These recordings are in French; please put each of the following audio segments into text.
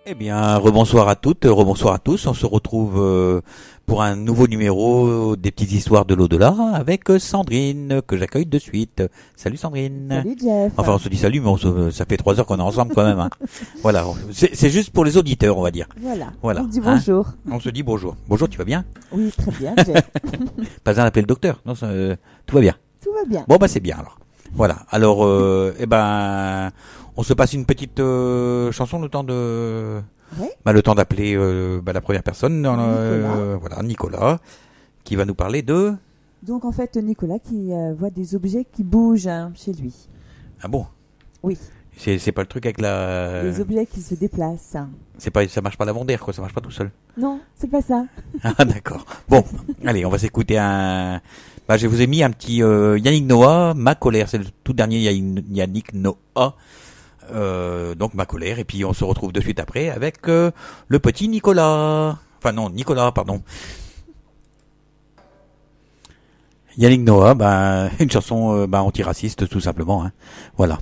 Eh bien, rebonsoir à toutes, rebonsoir à tous. On se retrouve pour un nouveau numéro des petites histoires de l'au-delà avec Sandrine, que j'accueille de suite. Salut Sandrine. Salut Jeff. Enfin, on se dit salut, mais ça fait 3 heures qu'on est ensemble quand même. Hein. Voilà, c'est juste pour les auditeurs, on va dire. Voilà. On se dit bonjour. On se dit bonjour. Bonjour, tu vas bien? Oui, très bien, Jeff. Pas besoin d'appeler le docteur, non, tout va bien. Tout va bien. Bon, bah c'est bien alors. Voilà, alors, on se passe une petite chanson le temps de... Oui. Le temps d'appeler la première personne, Nicolas, qui va nous parler de... Donc en fait, Nicolas qui voit des objets qui bougent chez lui. Ah bon? Oui. C'est pas le truc avec la... Des objets qui se déplacent. Ça marche pas l'avant d'air, quoi, ça marche pas tout seul. Non, c'est pas ça. Ah d'accord. Bon, allez, on va s'écouter un... je vous ai mis un petit Yannick Noah, Ma colère, c'est le tout dernier Yannick Noah. Donc Ma colère, et puis on se retrouve de suite après avec le petit Nicolas. Enfin non, Nicolas, pardon. Yannick Noah, une chanson antiraciste tout simplement. Hein. Voilà.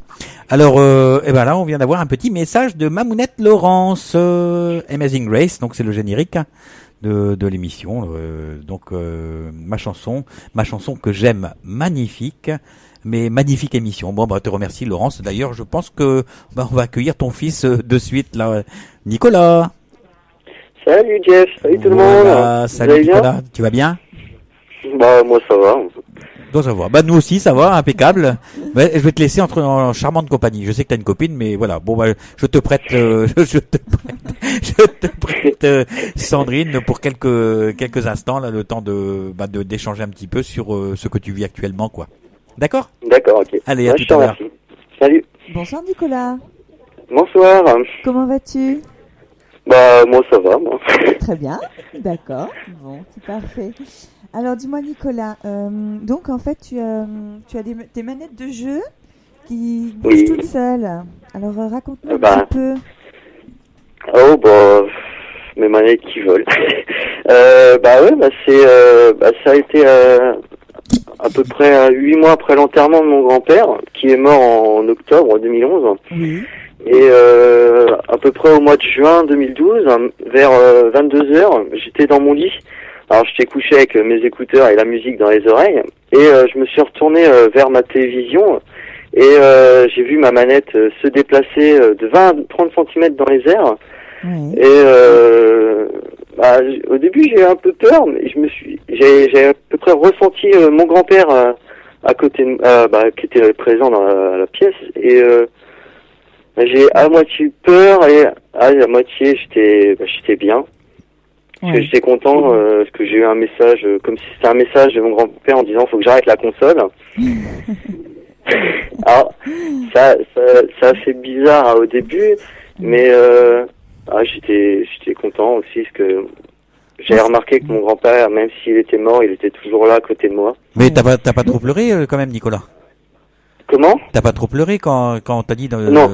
Alors, là, on vient d'avoir un petit message de Mamounette Laurence, Amazing Grace, donc c'est le générique hein, de l'émission. Ma chanson que j'aime, magnifique. Mais magnifique émission. Bon, te remercie Laurence. D'ailleurs, je pense que on va accueillir ton fils de suite là, Nicolas. Salut Jeff, salut tout le monde. Salut Nicolas, tu vas bien? Moi ça va. Donc ça va. Nous aussi ça va, impeccable. Je vais te laisser en charmante compagnie. Je sais que t'as une copine, mais voilà. Bon je te prête, je te prête Sandrine pour quelques instants là, le temps d'échanger un petit peu sur ce que tu vis actuellement, quoi. D'accord, ok. Allez, à tout à l'heure. Salut. Bonsoir Nicolas. Bonsoir. Comment vas-tu? Moi ça va, moi. Très bien, d'accord. Bon, c'est parfait. Alors dis-moi Nicolas, donc en fait tu as des manettes de jeu qui bougent toutes seules. Alors raconte-nous un petit peu. Mes manettes qui volent. Ça a été à peu près 8 mois après l'enterrement de mon grand-père, qui est mort en octobre 2011. Oui. Et à peu près au mois de juin 2012, vers 22h, j'étais dans mon lit. Alors j'étais couché avec mes écouteurs et la musique dans les oreilles. Et je me suis retourné vers ma télévision et j'ai vu ma manette se déplacer de 20-30 cm dans les airs. Oui. Et au début j'ai eu un peu peur, mais j'ai à peu près ressenti mon grand-père à côté qui était présent dans la pièce, et j'ai à moitié eu peur et à moitié j'étais bien. Parce que j'étais content parce que j'ai eu un message, comme si c'était un message de mon grand-père en disant faut que j'arrête la console. Alors ça a fait bizarre au début, mais j'étais content aussi parce que j'avais remarqué que mon grand-père, même s'il était mort, il était toujours là à côté de moi. Mais t'as pas trop pleuré quand même, Nicolas? Comment? T'as pas trop pleuré quand on t'a dit Non,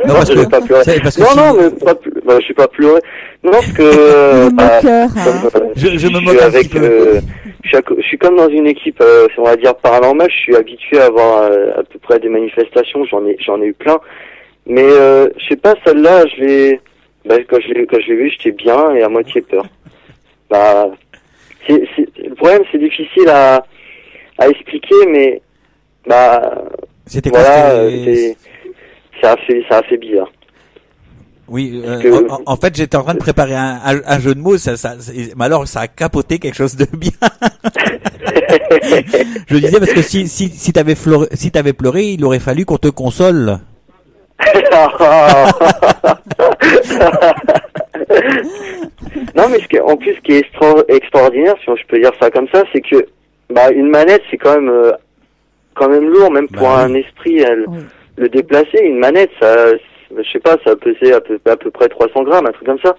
parce que pas pleuré. Je suis pas pleuré. Non, parce que je me moque un petit peu. Je suis comme dans une équipe, on va dire paranormale. Je suis habitué à avoir à peu près des manifestations. J'en ai eu plein. Mais je sais pas, celle-là, quand je l'ai vue, j'étais bien et à moitié peur. Le problème, c'est difficile à expliquer, mais c'était ça a fait bizarre. Oui, en fait, j'étais en train de préparer un jeu de mots, mais alors ça a capoté quelque chose de bien. Je disais parce que si t'avais pleuré, il aurait fallu qu'on te console. Non, mais en plus, ce qui est extraordinaire, si je peux dire ça comme ça, c'est que une manette, c'est quand même lourd, même pour un esprit, le déplacer. Une manette, ça, je sais pas, ça pesait à peu près 300 grammes, un truc comme ça.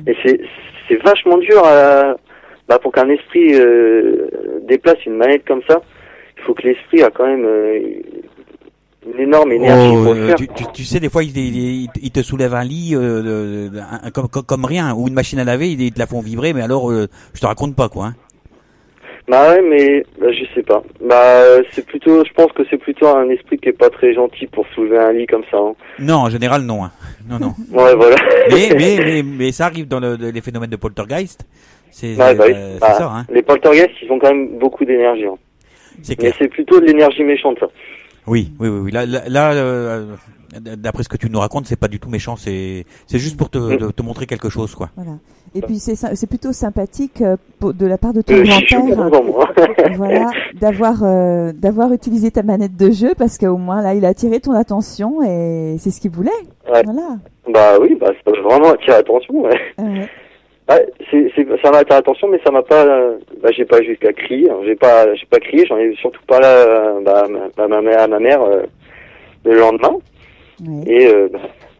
Et c'est vachement dur pour qu'un esprit déplace une manette comme ça. Il faut que l'esprit a quand même une énorme énergie pour le faire. Tu sais, des fois, il te soulève un lit comme rien, ou une machine à laver, ils te la font vibrer, mais alors, je te raconte pas, quoi. Hein. Bah ouais, mais je sais pas. C'est plutôt, je pense que c'est plutôt un esprit qui est pas très gentil pour soulever un lit comme ça. Hein. Non, en général, non. Hein. Non. Ouais, voilà. mais ça arrive dans les phénomènes de poltergeist. C'est ça. Hein. Les poltergeists, ils ont quand même beaucoup d'énergie. Hein. C'est clair. Mais c'est plutôt de l'énergie méchante, ça. Oui. Là, d'après ce que tu nous racontes, c'est pas du tout méchant. C'est juste pour te montrer quelque chose, quoi. Voilà. Et puis c'est plutôt sympathique de la part de ton grand-père, voilà, d'avoir utilisé ta manette de jeu parce qu'au moins là, il a attiré ton attention et c'est ce qu'il voulait. Ouais. Voilà. Bah oui, ça m'a vraiment attiré l'attention. Ouais. Ça m'a attiré l'attention, mais ça m'a pas. J'ai pas jusqu'à crier. Hein. J'ai pas crié. J'en ai surtout parlé à ma mère le lendemain. Oui. Et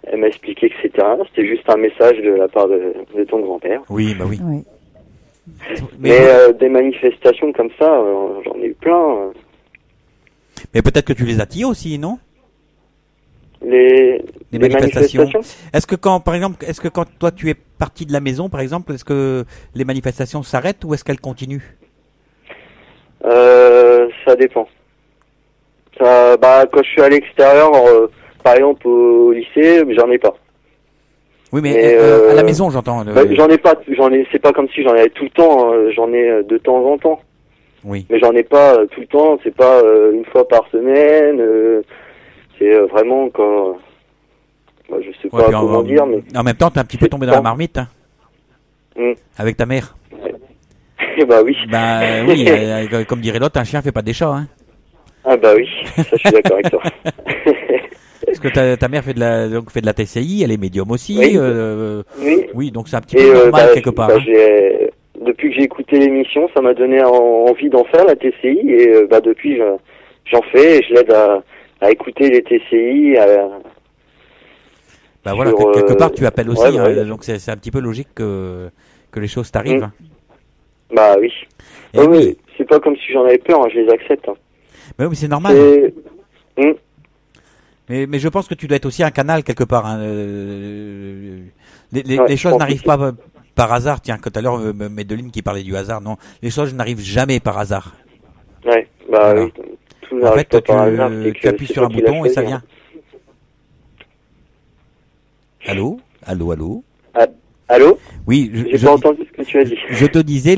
elle m'a expliqué que c'était juste un message de la part de ton grand-père. Oui. Mais des manifestations comme ça, j'en ai eu plein. Mais peut-être que tu les attires aussi, non? Les manifestations. Est-ce que quand toi tu es parti de la maison, par exemple, est-ce que les manifestations s'arrêtent ou est-ce qu'elles continuent? Ça dépend. Quand je suis à l'extérieur, par exemple au lycée, j'en ai pas. Oui, mais à la maison, j'entends. J'en ai pas. C'est pas comme si j'en avais tout le temps. J'en ai de temps en temps. Oui. Mais j'en ai pas tout le temps. C'est pas une fois par semaine. C'est vraiment quand. Je sais pas comment dire, mais. En même temps, t'es un petit peu tombé dans la marmite. Hein, avec ta mère. Ouais. Bah oui. Oui. Comme dirait l'autre, un chien fait pas des chats. Hein. Ah bah oui. Ça, je suis d'accord avec toi. Parce que ta mère fait de la TCI, elle est médium aussi. Oui. Oui, donc c'est un petit peu normal quelque part. Depuis que j'ai écouté l'émission, ça m'a donné envie d'en faire la TCI et depuis j'en fais et je l'aide à écouter les TCI. Voilà, quelque part tu appelles aussi, donc c'est un petit peu logique que les choses t'arrivent. Bah oui. Oui, c'est pas comme si j'en avais peur, hein, je les accepte. Hein. Mais oui, c'est normal. Mais je pense que tu dois être aussi un canal quelque part. Hein. Les choses n'arrivent pas par hasard. Tiens, tout à l'heure, Médeline qui parlait du hasard, non. Les choses n'arrivent jamais par hasard. Ouais, voilà. Oui. Tout en fait, tu appuies sur un bouton et ça vient. Allô? Allô? Oui, j'ai pas entendu ce que tu as dit. Je te disais,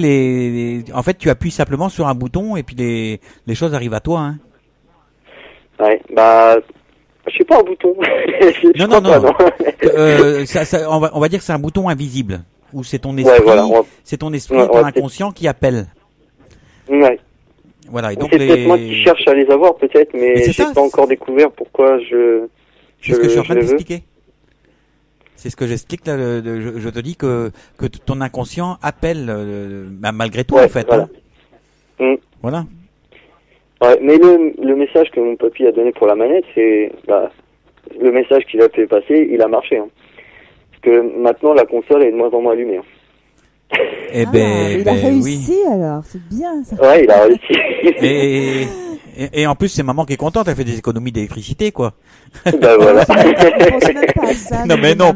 en fait, tu appuies simplement sur un bouton et puis les choses arrivent à toi. Hein. Ouais, je sais pas un bouton. Non. On va dire que c'est un bouton invisible où c'est ton esprit, ton inconscient qui appelle. Ouais. Voilà. Et donc c'est peut-être moi qui cherche à les avoir peut-être, mais j'ai pas encore découvert pourquoi je. C'est ce que je suis en train d'expliquer. C'est ce que j'explique là. Je te dis que ton inconscient appelle malgré toi en fait. Voilà. Hein. Voilà. Ouais, mais le message que mon papy a donné pour la manette, c'est le message qu'il a fait passer, il a marché. Hein. Parce que maintenant la console est de moins en moins allumée. Hein. Il a réussi alors, c'est bien ça. Ouais, il a réussi. Et en plus, c'est maman qui est contente, elle fait des économies d'électricité, quoi. Bah voilà. On pense même pas à ça. Non, mais non,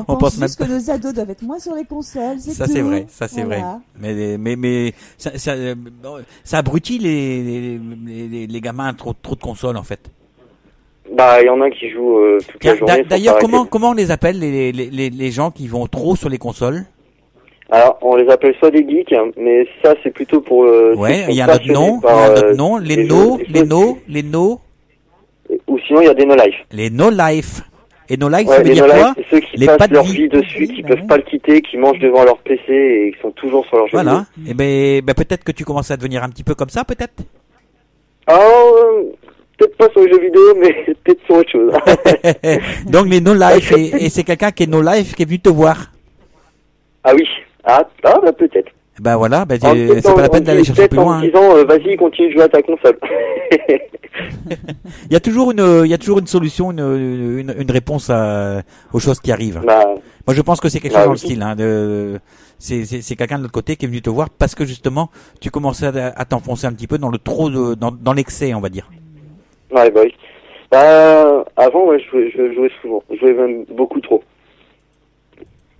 on pense juste que nos ados doivent être moins sur les consoles, ça, c'est vrai, ça, c'est vrai. Mais ça abrutit les gamins, trop de consoles, en fait. Il y en a qui jouent toute la journée. D'ailleurs, comment on les appelle, les gens qui vont trop sur les consoles? Alors, on les appelle soit des geeks, hein, mais ça, c'est plutôt pour... il y a un autre nom, les no. Ou sinon, il y a des no-life. Les no-life. Et no-life, ça veut dire quoi? C'est ceux qui passent leur vie dessus, qui peuvent pas le quitter, qui mangent devant leur PC et qui sont toujours sur leur jeu. Voilà. Et peut-être que tu commences à devenir un petit peu comme ça, peut-être? Peut-être pas sur les jeux vidéo, mais peut-être sur autre chose. Donc, les no-life, et c'est quelqu'un qui est no-life qui est venu te voir. Ah oui. Peut-être. Voilà, c'est pas la peine d'aller chercher plus loin. En disant, vas-y, continue de jouer à ta console. Il y a toujours une solution, une réponse aux choses qui arrivent. Moi, je pense que c'est quelque chose dans le style. Hein, c'est quelqu'un de l'autre côté qui est venu te voir parce que justement, tu commençais à t'enfoncer un petit peu dans dans l'excès, on va dire. Ouais, oui. Avant, je jouais souvent. Je jouais même beaucoup trop.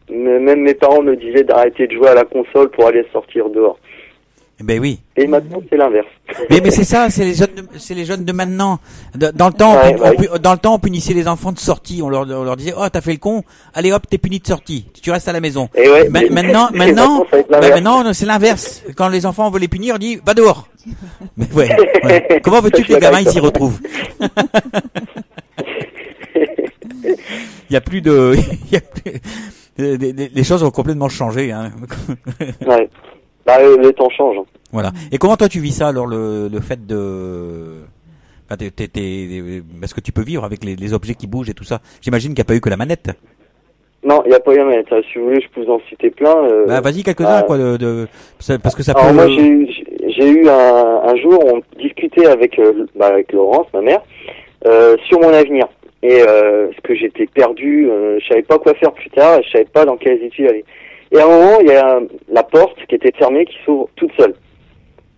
Même mes parents me disaient d'arrêter de jouer à la console pour aller sortir dehors. Ben oui. Et maintenant, c'est l'inverse. Mais c'est ça, c'est les jeunes de maintenant. Dans le temps, on punissait les enfants de sortie. On leur disait, oh, t'as fait le con, allez hop, t'es puni de sortie. Tu restes à la maison. Et ouais, maintenant, c'est l'inverse. Quand les enfants veulent les punir, on dit, va dehors. Mais ouais. Comment veux-tu que les gamins s'y retrouvent? Il y a plus les choses ont complètement changé, hein. Ouais. Bah, les temps changent. Voilà. Et comment toi tu vis ça alors le fait de est-ce que tu peux vivre avec les objets qui bougent et tout ça? J'imagine qu'il n'y a pas eu que la manette. Non, il n'y a pas eu la manette. Si vous voulez, je peux vous en citer plein. Bah vas-y quelques-uns quoi parce que ça alors peut. Moi j'ai eu un jour on discutait avec Laurence, ma mère, sur mon avenir et ce que j'étais perdu, je savais pas quoi faire plus tard, je savais pas dans quelles études aller. Et à un moment, il y a la porte qui était fermée qui s'ouvre toute seule.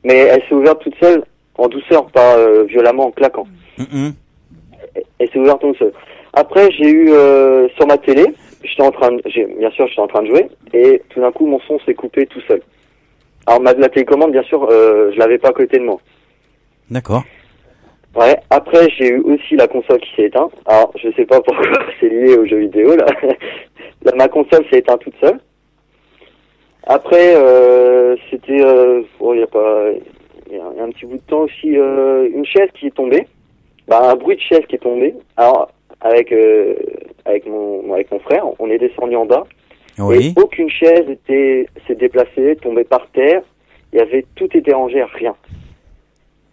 Mais elle s'est ouverte toute seule, en douceur, pas violemment en claquant. Elle s'est ouverte toute seule. Après, j'ai eu sur ma télé, j'étais en train de jouer, et tout d'un coup, mon son s'est coupé tout seul. Alors la télécommande, bien sûr, je l'avais pas à côté de moi. D'accord. Ouais. Après, j'ai eu aussi la console qui s'est éteinte. Alors, je sais pas pourquoi, c'est lié aux jeux vidéo là. Ma console s'est éteinte toute seule. Après, c'était, il y a un petit bout de temps aussi, une chaise qui est tombée. Bah, un bruit de chaise qui est tombé. Alors, avec mon frère, on est descendu en bas. Oui. Et aucune chaise s'est déplacée, tombée par terre. Tout était rangé à rien.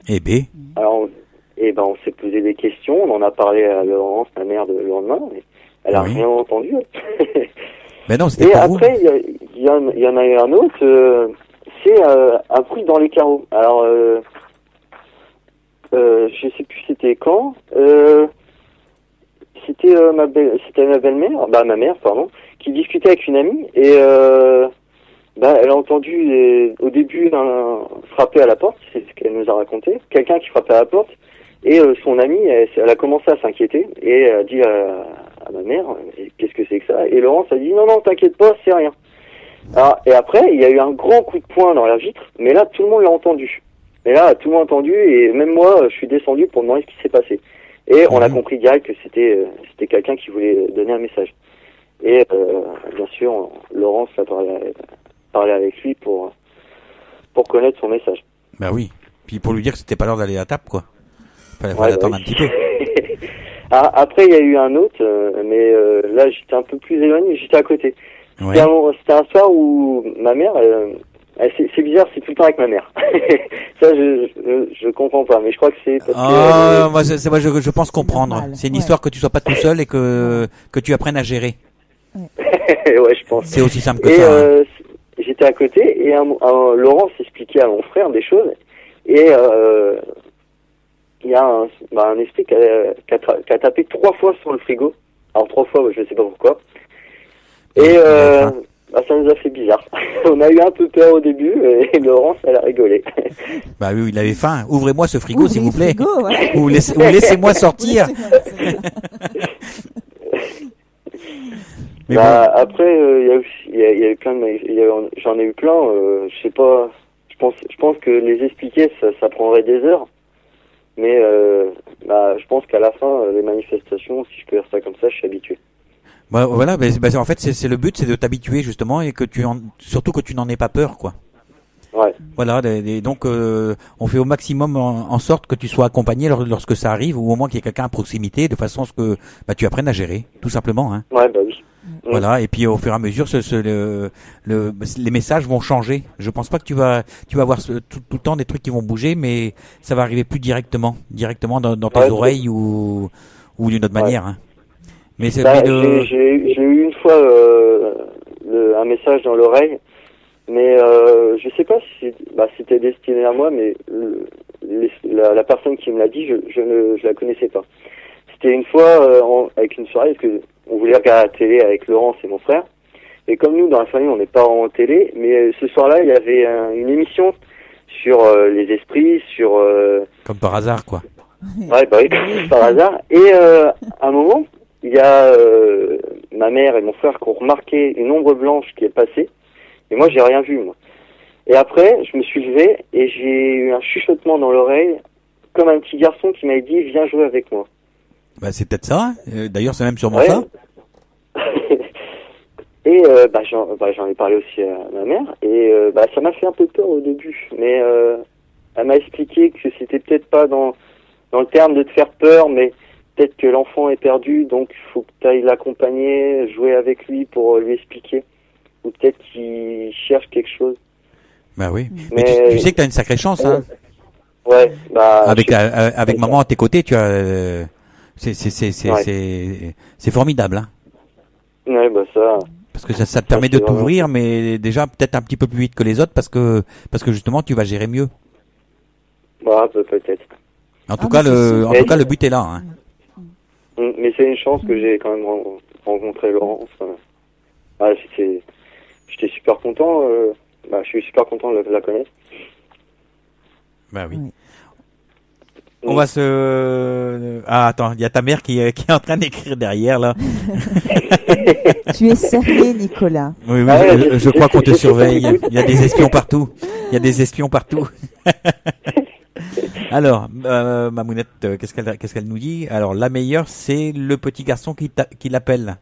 Eh ben. Alors, on s'est posé des questions. On en a parlé à Laurence, ma mère, le lendemain. Elle a rien entendu. Mais non, c'était et pas après, il y en a eu un autre, c'est un bruit dans les carreaux. Alors, je sais plus c'était quand. C'était ma belle-mère, ma mère, pardon, qui discutait avec une amie et elle a entendu au début frapper à la porte, c'est ce qu'elle nous a raconté, quelqu'un qui frappait à la porte et son amie, elle a commencé à s'inquiéter et a dit à ma mère, qu'est-ce que c'est que ça? Et Laurence a dit, non, t'inquiète pas, c'est rien. Alors, et après, il y a eu un grand coup de poing dans la vitre, mais là, tout le monde l'a entendu. Et là, tout le monde a entendu, et même moi, je suis descendu pour demander ce qui s'est passé. Et on a compris direct que c'était quelqu'un qui voulait donner un message. Et bien sûr, Laurence a parlé avec lui pour connaître son message. Bah oui. Puis pour lui dire que c'était pas l'heure d'aller à table, quoi. Fallait attendre un petit peu. Après, il y a eu un autre, mais là, j'étais un peu plus éloigné, j'étais à côté. Ouais. C'était un soir où ma mère, c'est bizarre, c'est tout le temps avec ma mère. Ça, je comprends pas, mais je crois que c'est parce que... Moi, je pense comprendre. C'est une histoire que tu sois pas tout seul et que tu apprennes à gérer. Ouais, je pense. C'est aussi simple que ça. J'étais à côté et Laurence expliquait à mon frère des choses et il y a un esprit qui a tapé 3 fois sur le frigo. Alors 3 fois, je sais pas pourquoi. Et ça nous a fait bizarre. On a eu un peu peur au début et Laurence, elle a rigolé. Bah oui, il avait faim. Ouvrez-moi ce frigo, s'il vous plaît. Frigo, ouais. Ou laissez-moi sortir. Mais après, il y a eu plein j'en ai eu plein. Je sais pas. Je pense que les expliquer, ça prendrait des heures. Mais je pense qu'à la fin, les manifestations, si je peux dire ça comme ça, je suis habitué. Bah, voilà, en fait, c'est le but, c'est de t'habituer justement et que surtout que tu n'en aies pas peur, quoi. Ouais. Voilà, donc on fait au maximum en sorte que tu sois accompagné lorsque ça arrive ou au moins qu'il y ait quelqu'un à proximité, de façon à ce que tu apprennes à gérer, tout simplement. Hein. Ouais, bah oui. Voilà, et puis au fur et à mesure, les messages vont changer. Je pense pas que tu vas avoir tout le temps des trucs qui vont bouger, mais ça va arriver plus directement dans tes oreilles ou d'une autre manière. Hein. Mais c'est j'ai eu une fois un message dans l'oreille, mais je sais pas si c'était destiné à moi, mais la personne qui me l'a dit, je la connaissais pas. C'était une fois avec une soirée, parce que on voulait regarder la télé avec Laurence et mon frère, et comme nous dans la famille on n'est pas en télé, mais ce soir-là il y avait une émission sur les esprits, sur comme par hasard quoi. Ouais, bah oui, comme par hasard. Et à un moment il y a ma mère et mon frère qui ont remarqué une ombre blanche qui est passée, et moi j'ai rien vu moi. Et après, je me suis levé et j'ai eu un chuchotement dans l'oreille, comme un petit garçon qui m'a dit « Viens jouer avec moi ». Bah, c'est peut-être ça. D'ailleurs, c'est même sûrement ça. Et j'en ai parlé aussi à ma mère. Et ça m'a fait un peu peur au début. Mais elle m'a expliqué que c'était peut-être pas dans le terme de te faire peur, mais peut-être que l'enfant est perdu, donc il faut que tu ailles l'accompagner, jouer avec lui pour lui expliquer. Ou peut-être qu'il cherche quelque chose. Bah oui. Mais tu sais que t'as une sacrée chance, hein. Ouais, avec maman à tes côtés, tu as, c'est formidable, hein. Ouais, bah ça. Parce que ça te permet de t'ouvrir, mais déjà peut-être un petit peu plus vite que les autres, parce que justement tu vas gérer mieux. Bah, peut-être. En tout cas, le but est là, hein. Mais c'est une chance que j'ai quand même rencontré Laurence. J'étais super content. Je suis super content de la connaître. Bah oui. On va se... Ah, attends, il y a ta mère qui est en train d'écrire derrière, là. Tu es sérieux, Nicolas. Oui, je crois qu'on te surveille. Il y a des espions partout. Alors, Mamounette, qu'est-ce qu'elle nous dit? Alors, la meilleure, c'est le petit garçon qui l'appelle.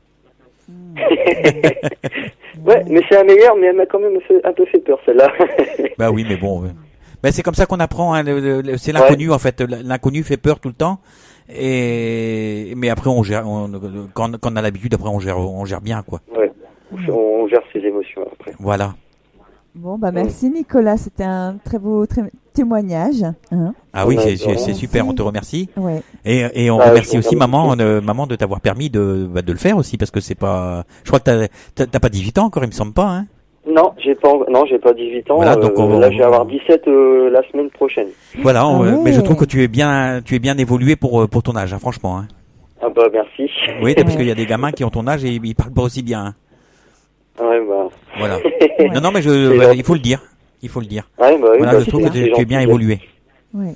Ouais, mais c'est la meilleure, mais elle m'a quand même un peu fait peur, celle-là. Bah oui, mais bon... Ben c'est comme ça qu'on apprend, hein, c'est l'inconnu en fait. L'inconnu fait peur tout le temps. Mais après on gère, quand on a l'habitude, après on gère bien quoi. Ouais. On gère ses émotions après. Voilà. Bon merci Nicolas, c'était un très beau témoignage. Hein. Ah oui, c'est super, on te remercie. Ouais. Et on remercie aussi maman de t'avoir permis de le faire aussi, parce que c'est pas, je crois que t'as pas 18 ans encore, il me semble pas, hein. Non, j'ai pas 18 ans. Voilà, donc là, je vais avoir 17 la semaine prochaine. Voilà, mais je trouve que tu es bien évolué pour ton âge, hein, franchement. Hein. Ah bah merci. Oui, parce qu'il y a des gamins qui ont ton âge et ils parlent pas aussi bien. Hein. Ouais, bah. Voilà. Non, mais il faut le dire. Ouais, bah oui, voilà, je trouve que tu es bien évolué. Ouais.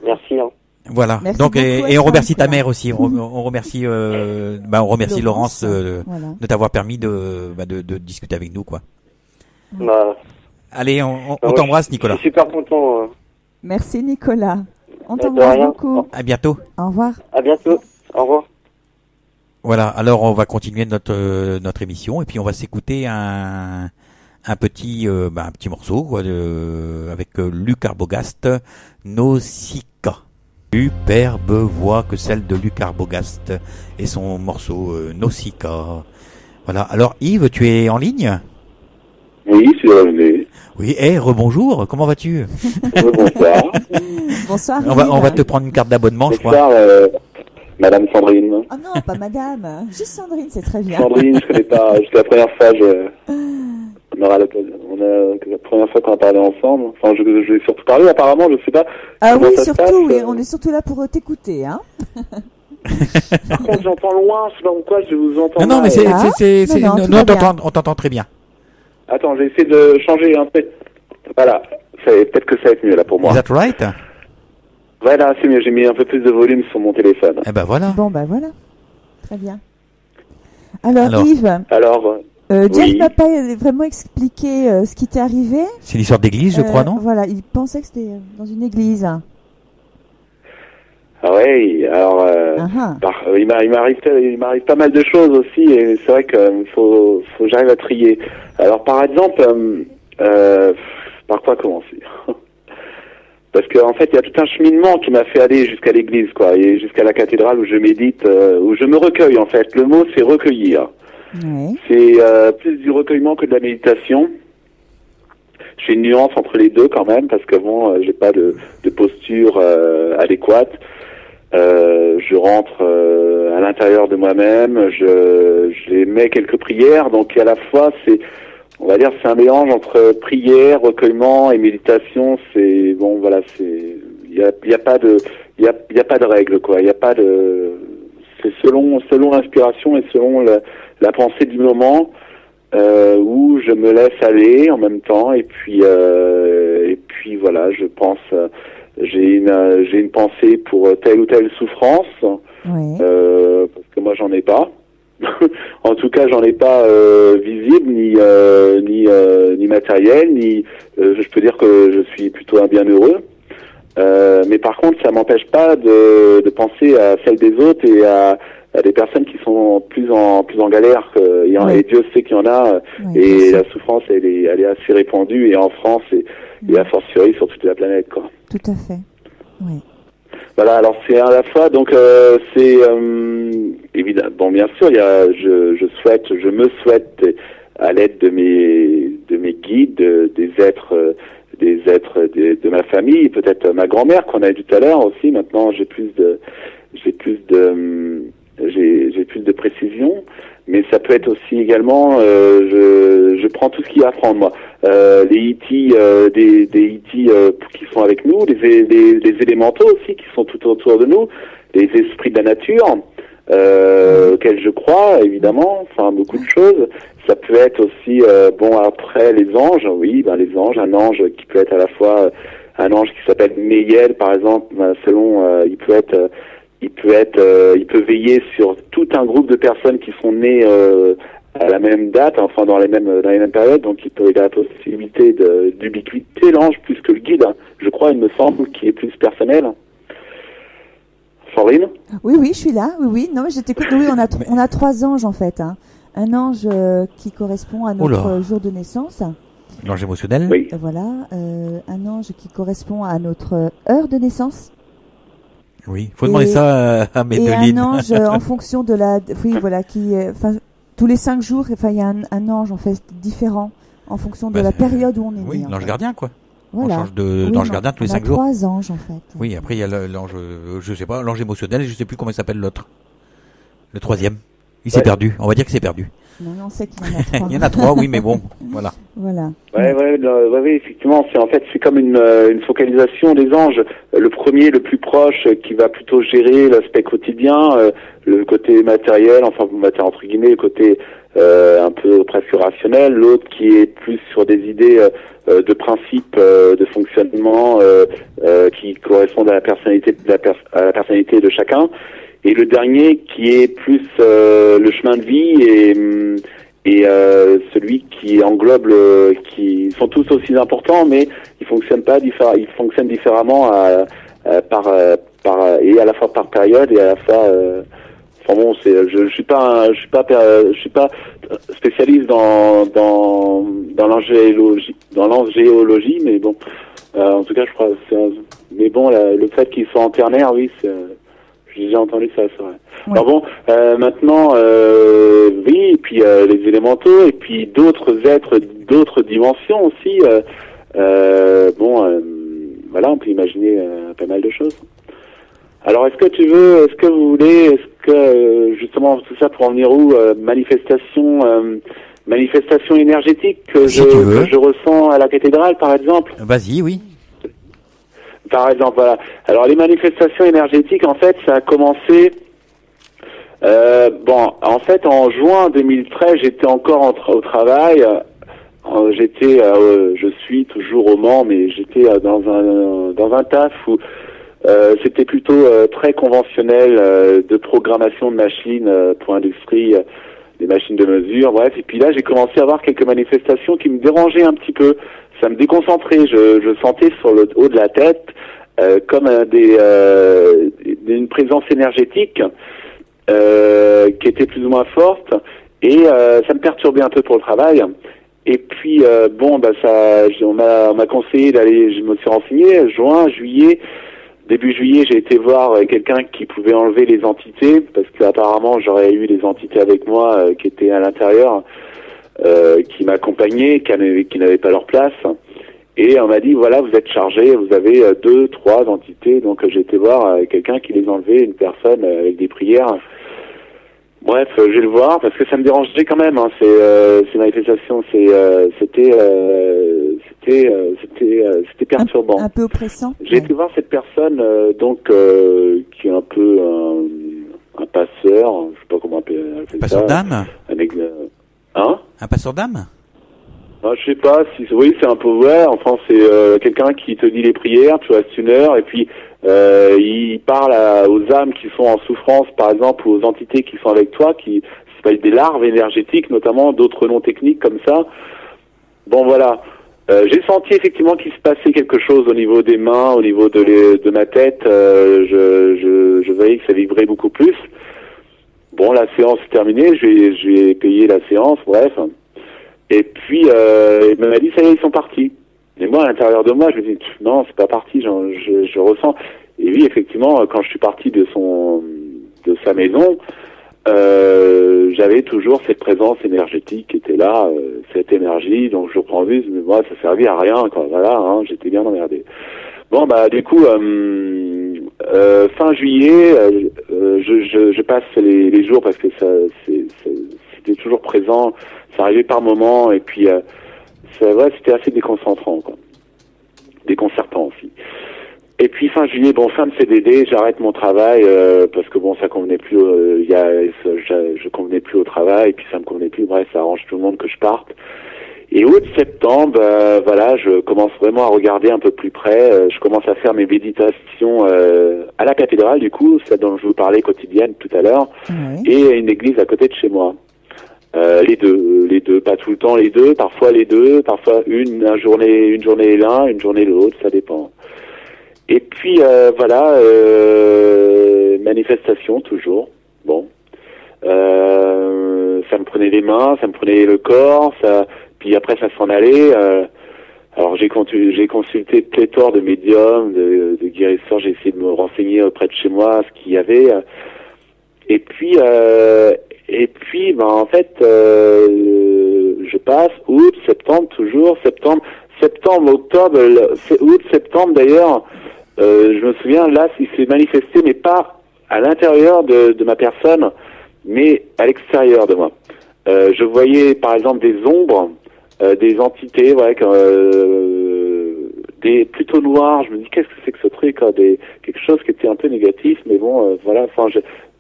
Merci. Hein. Voilà. Merci donc beaucoup, et on remercie ta mère aussi. On remercie Laurence de t'avoir permis de discuter avec nous quoi. Bah. Allez, on t'embrasse Nicolas. Je suis super content. Merci Nicolas. On t'embrasse beaucoup. À bientôt. Au revoir. À bientôt. Au revoir. Voilà, alors on va continuer notre émission et puis on va s'écouter un petit morceau quoi, avec Luc Arbogast, Nausicaa. Superbe voix que celle de Luc Arbogast et son morceau Nausicaa. Voilà, alors Yves, tu es en ligne ? Oui, c'est revenu. Oui, rebonjour, comment vas-tu ? Bonsoir. Bonsoir. On va te prendre une carte d'abonnement, je crois. Bonsoir, Madame Sandrine. Oh non, pas Madame. Juste Sandrine, c'est très bien. Sandrine, je connais pas. Jusqu'à la première fois, on aura l'occasion. La première fois qu'on a parlé ensemble. Enfin, je vais surtout parler, apparemment, je sais pas. Ah oui, surtout, oui. On est surtout là pour t'écouter, hein. Par contre, j'entends loin, je sais pas pourquoi, je vous entends. Non, mais on t'entend très bien. Attends, j'ai essayé de changer un peu. Voilà, peut-être que ça va être mieux là pour moi. Is that right? Voilà, c'est mieux, j'ai mis un peu plus de volume sur mon téléphone. Eh ben voilà. Bon, ben voilà. Très bien. Alors Yves. Alors, Jeff n'a pas vraiment expliqué ce qui t'est arrivé. C'est l'histoire d'église, je crois, non? Voilà, il pensait que c'était dans une église. Ah ouais, alors il m'arrive pas mal de choses aussi et c'est vrai que faut j'arrive à trier. Alors par exemple, par quoi commencer? Parce que en fait, il y a tout un cheminement qui m'a fait aller jusqu'à l'église quoi, et jusqu'à la cathédrale où je médite, où je me recueille en fait. Le mot c'est recueillir. Ouais. C'est plus du recueillement que de la méditation. J'ai une nuance entre les deux quand même parce que bon, j'ai pas de posture adéquate. Je rentre à l'intérieur de moi-même, j'émets quelques prières, donc à la fois on va dire c'est un mélange entre prière, recueillement et méditation. C'est bon, voilà, il y a pas de règle quoi, il y a pas de, c'est selon l'inspiration et selon la pensée du moment où je me laisse aller en même temps et puis voilà, je pense. J'ai une pensée pour telle ou telle souffrance, parce que moi j'en ai pas. En tout cas, j'en ai pas visible, ni matériel, ni je peux dire que je suis plutôt un bienheureux. Mais par contre, ça m'empêche pas de penser à celle des autres et à des personnes qui sont plus en galère. Et Dieu sait qu'il y en a. Et la souffrance, elle est assez répandue, et en France et a fortiori sur toute la planète, quoi. Tout à fait. Oui. Voilà. Alors c'est à la fois, donc c'est évidemment. Bon, bien sûr, je me souhaite à l'aide de mes guides, des êtres de ma famille, peut-être ma grand-mère qu'on a vu tout à l'heure aussi. Maintenant, j'ai plus de précision, mais ça peut être aussi également, je prends tout ce qu'il y a à prendre, moi. Les E.T., des E.T. qui sont avec nous, les élémentaux aussi qui sont tout autour de nous, les esprits de la nature, auxquels je crois, évidemment, enfin beaucoup de choses. Ça peut être aussi, après les anges, oui, les anges, un ange qui peut être à la fois un ange qui s'appelle Méiel, par exemple, selon, il peut veiller sur tout un groupe de personnes qui sont nées à la même date, enfin dans les mêmes périodes, donc il a la possibilité d'ubiquité, l'ange, plus que le guide, hein. Je crois, il me semble, qui est plus personnel. Sandrine ? Oui, je suis là, oui. Non, mais je t'écoute. Oui, on a 3 anges, en fait, hein. Un ange qui correspond à notre jour de naissance. L'ange émotionnel. Oui. Voilà. Un ange qui correspond à notre heure de naissance. Oui, faut demander ça à Médeline. Et un ange en fonction de tous les 5 jours, il y a un ange en fait différent en fonction de la période où on est né. Oui, l'ange gardien, quoi. Voilà. On change d'ange gardien tous les 5 jours. On a 3 anges en fait. Oui, après il y a l'ange, je sais pas, l'ange émotionnel, je sais plus comment il s'appelle l'autre. Le 3e. Il s'est perdu. On va dire que c'est perdu. Non, on sait qu'il y en a 3. Il y en a 3, oui, mais bon, voilà. Oui, effectivement, c'est comme une focalisation des anges. Le premier, le plus proche, qui va plutôt gérer l'aspect quotidien, le côté matériel, entre guillemets, le côté un peu presque rationnel. L'autre qui est plus sur des idées de principe, de fonctionnement, qui correspondent à la personnalité de chacun. Et le dernier qui est plus le chemin de vie et celui qui englobe qui sont tous aussi importants, mais ils fonctionnent différemment et à la fois par période et à la fois je suis pas spécialiste dans l'angéologie, mais bon, en tout cas je crois mais bon, le fait qu'ils soient en ternaire, oui, j'ai déjà entendu ça, c'est vrai. Ouais. Alors bon, maintenant, oui, et puis les élémentaux, et puis d'autres êtres, d'autres dimensions aussi. Voilà, on peut imaginer pas mal de choses. Alors, est-ce que vous voulez, justement, tout ça pour en venir où, manifestation énergétique que je ressens à la cathédrale, par exemple? Vas-y, oui. Par exemple, voilà. Alors les manifestations énergétiques, en fait, ça a commencé. En fait, en juin 2013, j'étais encore au travail. Je suis toujours au Mans, mais j'étais dans un taf où c'était plutôt très conventionnel de programmation de machines pour industrie, des machines de mesure, bref. Et puis là, j'ai commencé à avoir quelques manifestations qui me dérangeaient un petit peu. Ça me déconcentrait. Je sentais sur le haut de la tête comme une présence énergétique qui était plus ou moins forte, et ça me perturbait un peu pour le travail. Et puis on m'a conseillé d'aller, je me suis renseigné, début juillet, j'ai été voir quelqu'un qui pouvait enlever les entités, parce qu'apparemment j'aurais eu les entités avec moi qui étaient à l'intérieur, qui m'accompagnaient, qui n'avaient pas leur place. Et on m'a dit, voilà, vous êtes chargé, vous avez 2, 3 entités. Donc j'ai été voir quelqu'un qui les enlevait, une personne avec des prières. Bref, je vais le voir parce que ça me dérangeait quand même, hein, ces manifestations. C'était perturbant. Un peu oppressant. J'ai été voir cette personne, qui est un peu un passeur, je sais pas comment appeler ça. Passeur d'âme. Un passeur d'âme. Je sais pas si c'est un peu enfin c'est quelqu'un qui te dit les prières, tu restes 1 heure et puis il parle aux âmes qui sont en souffrance, par exemple, ou aux entités qui sont avec toi, qui s'appellent des larves énergétiques, notamment, d'autres noms techniques comme ça. Bon voilà, J'ai senti effectivement qu'il se passait quelque chose au niveau des mains, au niveau de ma tête. Je voyais que ça vibrait beaucoup plus. Bon, la séance est terminée, j'ai payé la séance, bref. Et puis, il m'a dit, ça y est, ils sont partis. Et moi, à l'intérieur de moi, je me dis, non, c'est pas parti, je ressens. Et oui, effectivement, quand je suis parti de sa maison, j'avais toujours cette présence énergétique qui était là, cette énergie, donc je reprends vite, mais moi, ça servait à rien, quoi. Voilà, hein, j'étais bien emmerdé. Bon, bah, du coup, fin juillet, je passe les jours parce que c'était toujours présent, ça arrivait par moment, et puis, c'était assez déconcentrant, quoi. Déconcertant aussi. Et puis fin juillet, fin de CDD, j'arrête mon travail parce que ça convenait plus. Je convenais plus au travail, et puis ça me convenait plus. Bref, ça arrange tout le monde que je parte. Et août, septembre, je commence vraiment à regarder un peu plus près. Je commence à faire mes méditations à la cathédrale, du coup, celle dont je vous parlais quotidienne tout à l'heure, et une église à côté de chez moi. Les deux, pas tout le temps les deux, parfois les deux, parfois une journée l'un, une journée l'autre, ça dépend. Et puis manifestation toujours. Bon, ça me prenait les mains, ça me prenait le corps, puis après ça s'en allait. Alors j'ai consulté pléthore de médiums, de guérisseurs, j'ai essayé de me renseigner auprès de chez moi ce qu'il y avait. Et puis en fait, je passe août, septembre toujours, septembre, octobre, août, septembre d'ailleurs. Je me souviens, là, il s'est manifesté, mais pas à l'intérieur de ma personne, mais à l'extérieur de moi. Je voyais, par exemple, des ombres, des entités, des plutôt noires. Je me dis, qu'est-ce que c'est que ce truc, hein, quelque chose qui était un peu négatif, mais bon,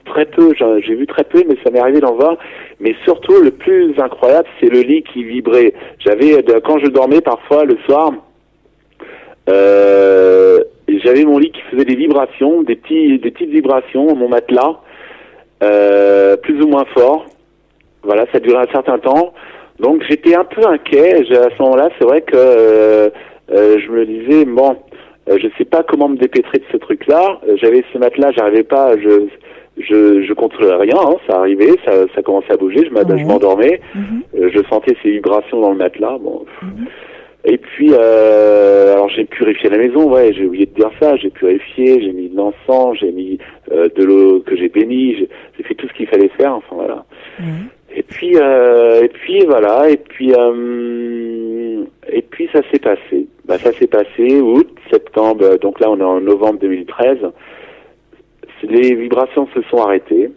très peu, j'ai vu très peu, mais ça m'est arrivé d'en voir. Mais surtout, le plus incroyable, c'est le lit qui vibrait. Quand je dormais parfois le soir, j'avais mon lit qui faisait des vibrations, des petites vibrations, mon matelas, plus ou moins fort. Voilà, ça durait un certain temps. Donc j'étais un peu inquiet. À ce moment-là, c'est vrai que je me disais, je sais pas comment me dépêtrer de ce truc-là. J'avais ce matelas, j'arrivais pas, je contrôlais rien, hein, ça arrivait, ça commençait à bouger, je m'endormais, je sentais ces vibrations dans le matelas, Et puis, alors j'ai purifié la maison, j'ai oublié de dire ça, j'ai purifié, j'ai mis de l'encens, j'ai mis de l'eau que j'ai bénie, j'ai fait tout ce qu'il fallait faire, enfin voilà. Et puis voilà, et puis ça s'est passé. Ça s'est passé août, septembre, donc là on est en novembre 2013. Les vibrations se sont arrêtées.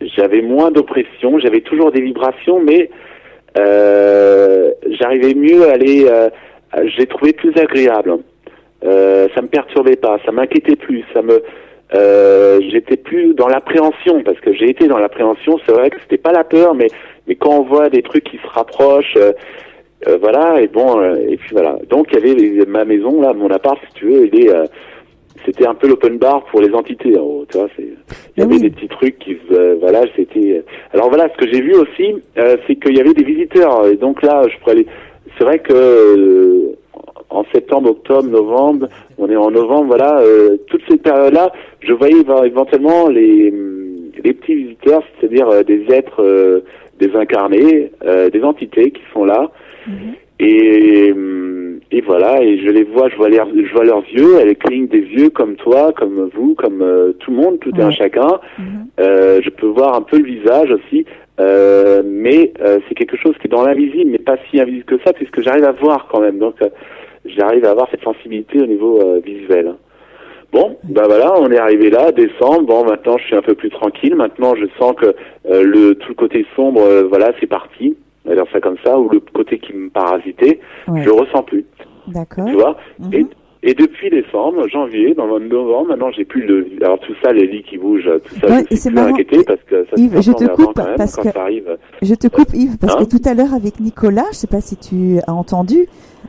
J'avais moins d'oppression, j'avais toujours des vibrations, mais j'arrivais mieux à je les trouvais plus agréables. Ça me perturbait pas, ça m'inquiétait plus, j'étais plus dans l'appréhension, parce que j'ai été dans l'appréhension, c'est vrai que c'était pas la peur, mais quand on voit des trucs qui se rapprochent, voilà, et puis voilà. Donc il y avait ma maison, là, mon appart, si tu veux, c'était un peu l'open bar pour les entités, en gros, tu vois, il y avait des petits trucs qui, c'était... Alors voilà, ce que j'ai vu aussi, c'est qu'il y avait des visiteurs, et donc là, je pourrais aller... C'est vrai que en septembre, octobre, novembre, on est en novembre, voilà, toute cette période-là, je voyais éventuellement les petits visiteurs, c'est-à-dire des êtres désincarnés, des entités qui sont là, et voilà, et je les vois, je vois leurs yeux, elles clignent des yeux comme toi, comme vous, comme tout le monde, tout et un chacun. Je peux voir un peu le visage aussi, mais c'est quelque chose qui est dans l'invisible, mais pas si invisible que ça, puisque j'arrive à voir quand même. Donc j'arrive à avoir cette sensibilité au niveau visuel. Bon, voilà, on est arrivé là, décembre. Bon, maintenant je suis un peu plus tranquille. Maintenant je sens que tout le côté sombre, voilà, c'est parti. On va dire ça comme ça, ou le côté qui me parasitait, je le ressens plus. D'accord. Tu vois. Et depuis décembre, janvier, novembre, maintenant j'ai plus alors tout ça, les lits qui bougent, tout ça, je suis plus inquiété parce que ça Yves, je te coupe quand même, parce quand que ça arrive. Je te coupe Yves parce que tout à l'heure avec Nicolas, je sais pas si tu as entendu,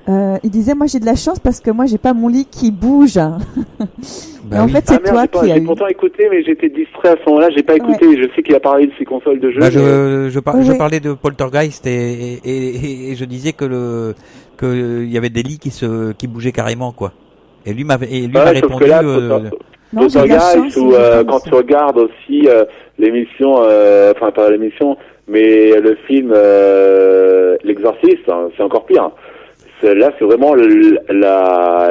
il disait moi j'ai de la chance parce que moi j'ai pas mon lit qui bouge. Mais en fait, c'est toi qui j'ai pourtant écouté, mais j'étais distrait à ce moment-là. J'ai pas écouté. Ouais. Je sais qu'il a parlé de ses consoles de jeux. Je parlais de Poltergeist et je disais que il y avait des lits qui bougeaient carrément, quoi. Et lui m'avait répondu. Là, Poltergeist, ou quand tu regardes aussi l'émission, enfin pas l'émission, mais le film L'Exorciste, hein, c'est encore pire. Là, c'est vraiment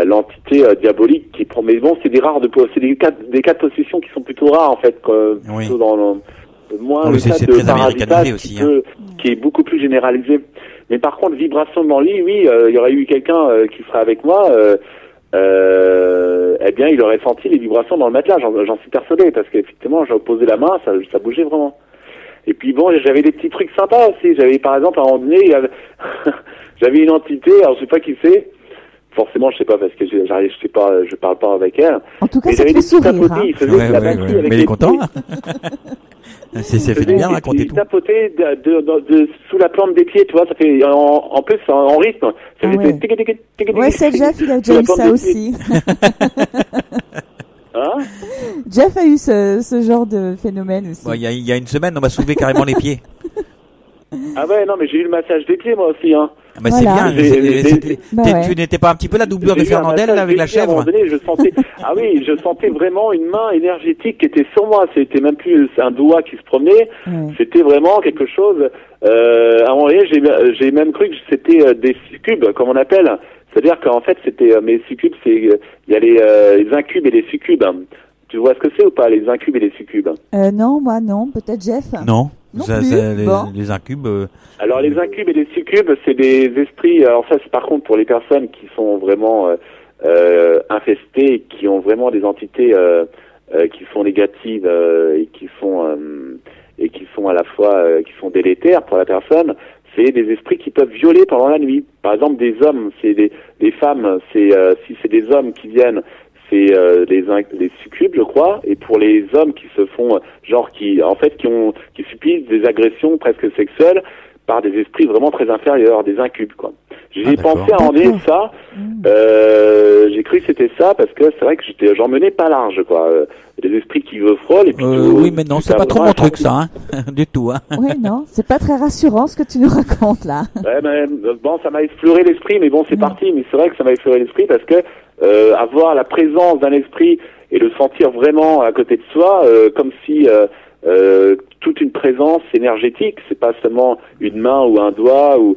l'entité diabolique qui prend. Mais bon, c'est des cas de possession qui sont plutôt rares en fait, plutôt dans moins le cas de parasitage aussi, qui est beaucoup plus généralisé. Mais par contre, vibration dans le lit, oui, il y aurait eu quelqu'un qui serait avec moi. Eh bien, il aurait senti les vibrations dans le matelas. J'en suis persuadé parce qu'effectivement, j'ai posé la main, ça bougeait vraiment. Et puis bon, j'avais des petits trucs sympas aussi. J'avais par exemple à un moment donné, j'avais une entité, alors je sais pas qui c'est. Forcément, je sais pas parce que je parle pas avec elle. En tout cas, ça fait sourire. Il faisait de la batterie avec. Mais il est content. C'est fait bien raconter tout. Il tapotait sous la plante des pieds, tu vois. Ça fait en plus en rythme. Ça fait ouais, c'est Jeff, il a déjà eu ça aussi. Hein? Jeff a eu ce genre de phénomène aussi. Il y a une semaine, on m'a soulevé carrément les pieds. Ah ouais, non, mais j'ai eu le massage des pieds moi aussi, hein. Mais voilà. C'est bien. Tu n'étais pas un petit peu la doublure de Fernandel avec la chèvre? Je sentais vraiment une main énergétique qui était sur moi. C'était même plus un doigt qui se promenait. C'était vraiment quelque chose. À un moment donné, j'ai même cru que c'était des succubes, comme on appelle. C'est-à-dire qu'en fait, c'était mes succubes, il y a les incubes et les succubes. Tu vois ce que c'est ou pas, les incubes et les succubes? Non, moi non. Peut-être Jeff. Non. Les incubes. Alors les incubes et les succubes, c'est des esprits. Alors ça, c'est par contre pour les personnes qui sont vraiment infestées, qui ont vraiment des entités qui sont négatives et qui sont à la fois qui sont délétères pour la personne. C'est des esprits qui peuvent violer pendant la nuit. Par exemple, des hommes, c'est des femmes. Si c'est des hommes qui viennent, c'est les succubes, je crois. Et pour les hommes qui se font qui subissent des agressions presque sexuelles par des esprits vraiment très inférieurs, des incubes, quoi. J'ai pensé à emmener ça. J'ai cru que c'était ça parce que c'est vrai que j'en menais pas large, quoi. Des esprits qui veulent frôler. Oui, mais non, c'est pas trop mon truc, ça, hein. Du tout, hein. Oui, non, c'est pas très rassurant ce que tu nous racontes là. Ouais, mais bon, ça m'a effleuré l'esprit, mais bon, c'est parti. Mais c'est vrai que ça m'a effleuré l'esprit parce que avoir la présence d'un esprit et le sentir vraiment à côté de soi, comme si toute une présence énergétique, c'est pas seulement une main ou un doigt ou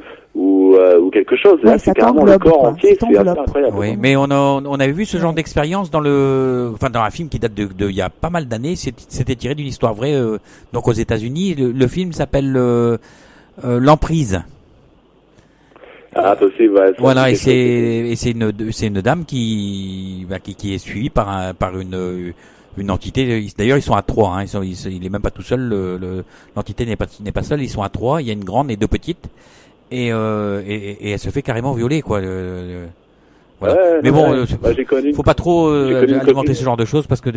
quelque chose. Là, c'est carrément le corps entier, c'est incroyable. Oui, mais on avait vu ce genre d'expérience dans un film qui date de il y a pas mal d'années. C'était tiré d'une histoire vraie, donc aux États-Unis. Le film s'appelle L'Emprise. Ah, possible, ouais. Voilà, et c'est une dame qui est suivie par une entité. D'ailleurs, ils sont à 3, hein. Il est même pas tout seul. L'entité n'est pas seule. Ils sont à 3. Il y a une grande et 2 petites. Et elle se fait carrément violer, quoi. Voilà. Ouais, mais bon, faut pas trop alimenter ce genre de choses parce que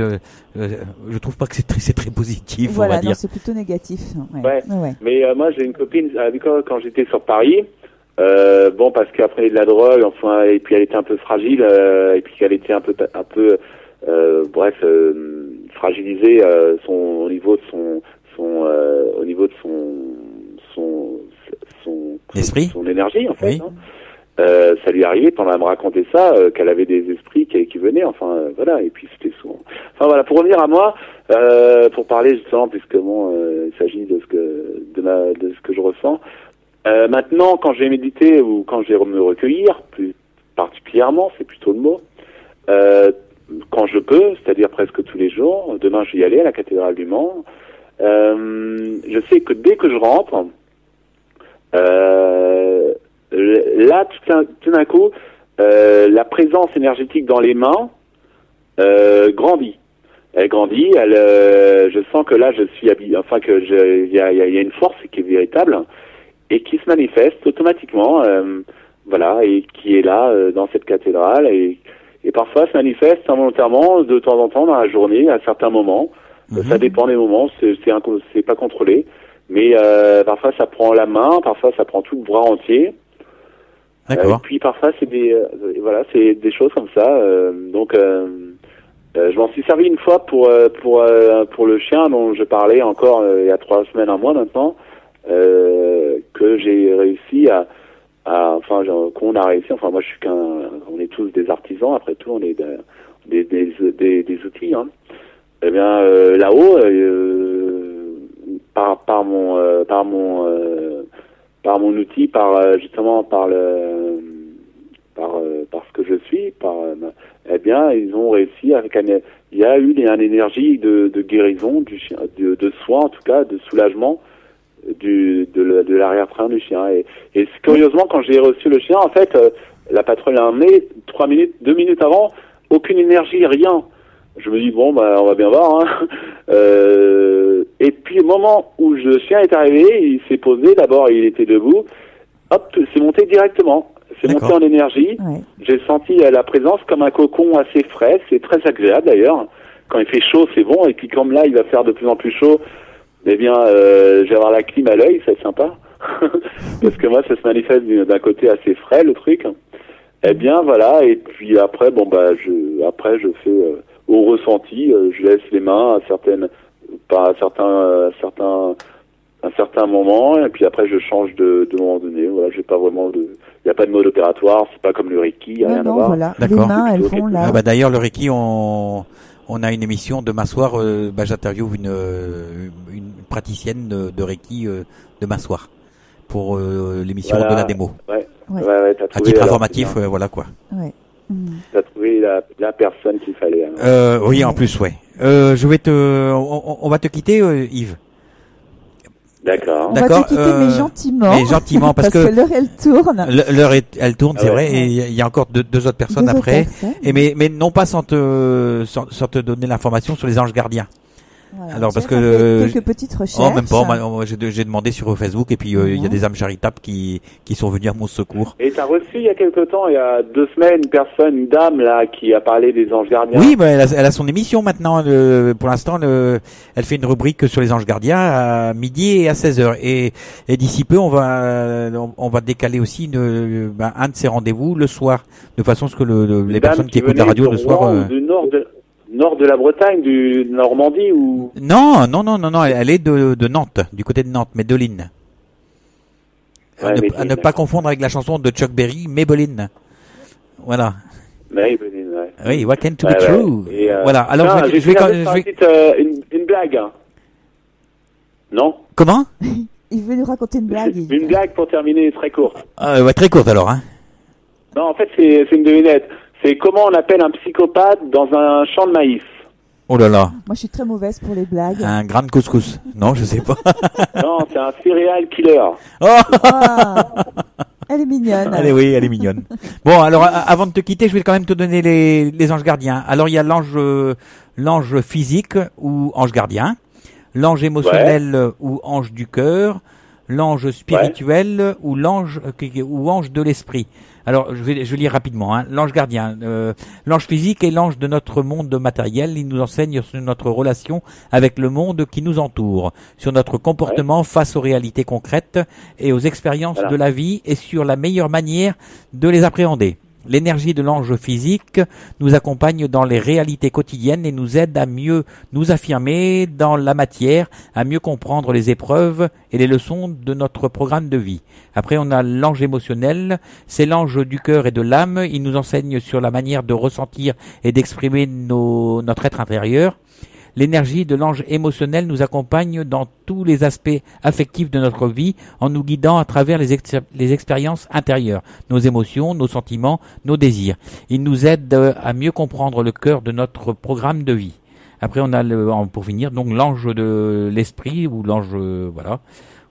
je trouve pas que c'est très positif, voilà, on va dire. C'est plutôt négatif. Ouais. Mais moi, j'ai une copine avec quand j'étais sur Paris. Parce qu'après de la drogue, enfin, et puis elle était un peu fragile, et puis qu'elle était un peu fragilisée au niveau de son esprit, son énergie en fait. Oui. Ça lui arrivait pendant à me raconter ça qu'elle avait des esprits qui venaient, voilà, et puis c'était souvent. Enfin voilà, pour revenir à moi, pour parler justement puisque il s'agit de ce que je ressens. Maintenant, quand j'ai médité ou quand j'ai me recueillir, plus particulièrement, c'est plutôt le mot, quand je peux, c'est-à-dire presque tous les jours, demain je vais y aller à la cathédrale du Mans, je sais que dès que je rentre, là, tout d'un coup, la présence énergétique dans les mains grandit. Elle grandit, je sens que là je suis habillé, il y a une force qui est véritable et qui se manifeste automatiquement, et qui est là dans cette cathédrale et parfois se manifeste involontairement de temps en temps dans la journée à certains moments. Ça dépend des moments, c'est pas contrôlé, mais parfois ça prend la main, parfois ça prend tout le bras entier. D'accord. Et puis parfois c'est des choses comme ça. Je m'en suis servi une fois pour le chien dont je parlais encore il y a 3 semaines, un mois maintenant, que j'ai réussi qu'on a réussi. Enfin, moi, on est tous des artisans. Après tout, on est des outils. Hein. Eh bien, là-haut, par mon outil, par ce que je suis, eh bien, ils ont réussi il y a eu une énergie de guérison du chien, de soin en tout cas, de soulagement de l'arrière-train du chien. Et curieusement, quand j'ai reçu le chien, en fait, la patrouille l'a emmené 2 minutes avant, aucune énergie, rien. Je me dis bon, on va bien voir. Hein. Et puis au moment où le chien est arrivé, il s'est posé. D'abord, il était debout. Hop, c'est monté directement. C'est monté en énergie. Ouais. J'ai senti la présence comme un cocon assez frais. C'est très agréable d'ailleurs. Quand il fait chaud, c'est bon. Et puis comme là, il va faire de plus en plus chaud, eh bien, je vais avoir la clim à l'œil. C'est sympa. Parce que moi, ça se manifeste d'un côté assez frais, le truc. Eh bien, voilà. Et puis après, je fais au ressenti. Je laisse les mains à un certain moment, et puis après je change de moment donné. Voilà, j'ai pas vraiment il n'y a pas de mode opératoire, c'est pas comme le Reiki, rien à voir. Voilà. Les mains, elles font là. D'ailleurs, le Reiki, on a une émission de m'asseoir. J'interviewe une praticienne de Reiki de m'asseoir pour l'émission de la démo. Ouais, t'as trouvé, à titre informatif, voilà quoi. Ouais. T'as trouvé la personne qu'il fallait. Oui, en plus, ouais. On va te quitter, Yves. D'accord. On va te quitter, mais gentiment. Mais gentiment, parce que l'heure, elle tourne. L'heure, elle tourne, c'est vrai, et il y a encore deux autres personnes après. Mais non pas sans te donner l'information sur les anges gardiens. Voilà, alors parce que quelques petites recherches. Oh, même pas. J'ai demandé sur Facebook et puis il y a des âmes charitables qui sont venues à mon secours. Et t'as reçu il y a quelque temps, il y a 2 semaines, une dame là qui a parlé des anges gardiens. Oui, elle a son émission maintenant. Pour l'instant, elle fait une rubrique sur les anges gardiens à midi et à 16h. Et d'ici peu, on va décaler aussi un de ses rendez-vous le soir, de façon à ce que les personnes qui écoutent la radio le soir. Du nord de la Bretagne, du Normandie ou... Non, elle est de Nantes, du côté de Nantes, Medellin. À ne pas confondre avec la chanson de Chuck Berry, Maybelline. Voilà. Maybelline, ouais. Oui, what can to be true. Et voilà, alors je vais une blague. Non? Comment? Il veut nous raconter une blague. Une blague pour terminer, très courte. Très courte alors, hein. Non, en fait, c'est une devinette. C'est comment on appelle un psychopathe dans un champ de maïs. Oh là là. Moi, je suis très mauvaise pour les blagues. Un grand couscous. Non, je sais pas. Non, c'est un serial killer. Oh elle est mignonne. Elle est mignonne. Bon, alors, avant de te quitter, je vais quand même te donner les anges gardiens. Alors, il y a l'ange physique ou ange gardien, l'ange émotionnel ou ange du cœur, l'ange spirituel ou ange de l'esprit. Alors, je lis rapidement, hein. L'ange gardien, l'ange physique est l'ange de notre monde matériel. Il nous enseigne sur notre relation avec le monde qui nous entoure, sur notre comportement face aux réalités concrètes et aux expériences de la vie et sur la meilleure manière de les appréhender. L'énergie de l'ange physique nous accompagne dans les réalités quotidiennes et nous aide à mieux nous affirmer dans la matière, à mieux comprendre les épreuves et les leçons de notre programme de vie. Après, on a l'ange émotionnel, c'est l'ange du cœur et de l'âme. Il nous enseigne sur la manière de ressentir et d'exprimer notre être intérieur. L'énergie de l'ange émotionnel nous accompagne dans tous les aspects affectifs de notre vie en nous guidant à travers les expériences intérieures, nos émotions, nos sentiments, nos désirs. Il nous aide à mieux comprendre le cœur de notre programme de vie. Après, on a pour finir donc l'ange de l'esprit ou l'ange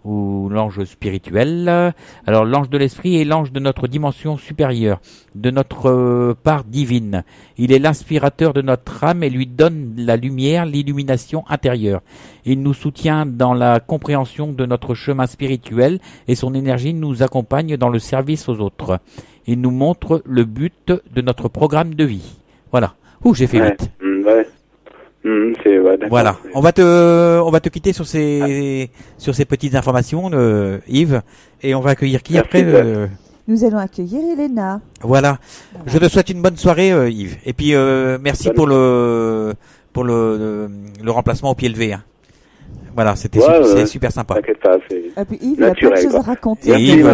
ou l'ange spirituel. Alors l'ange de l'esprit est l'ange de notre dimension supérieure, de notre part divine. Il est l'inspirateur de notre âme et lui donne la lumière, l'illumination intérieure. Il nous soutient dans la compréhension de notre chemin spirituel et son énergie nous accompagne dans le service aux autres. Il nous montre le but de notre programme de vie. Voilà. J'ai fait vite. Voilà, on va te quitter sur ces petites informations, Yves, et on va accueillir qui après nous allons accueillir Elena. Voilà. Je te souhaite une bonne soirée, Yves. Et puis merci pour le remplacement au pied levé. Hein. Voilà, c'était c'est super sympa. T'inquiète pas, et puis Yves, il a plein de choses à raconter. Et Yves,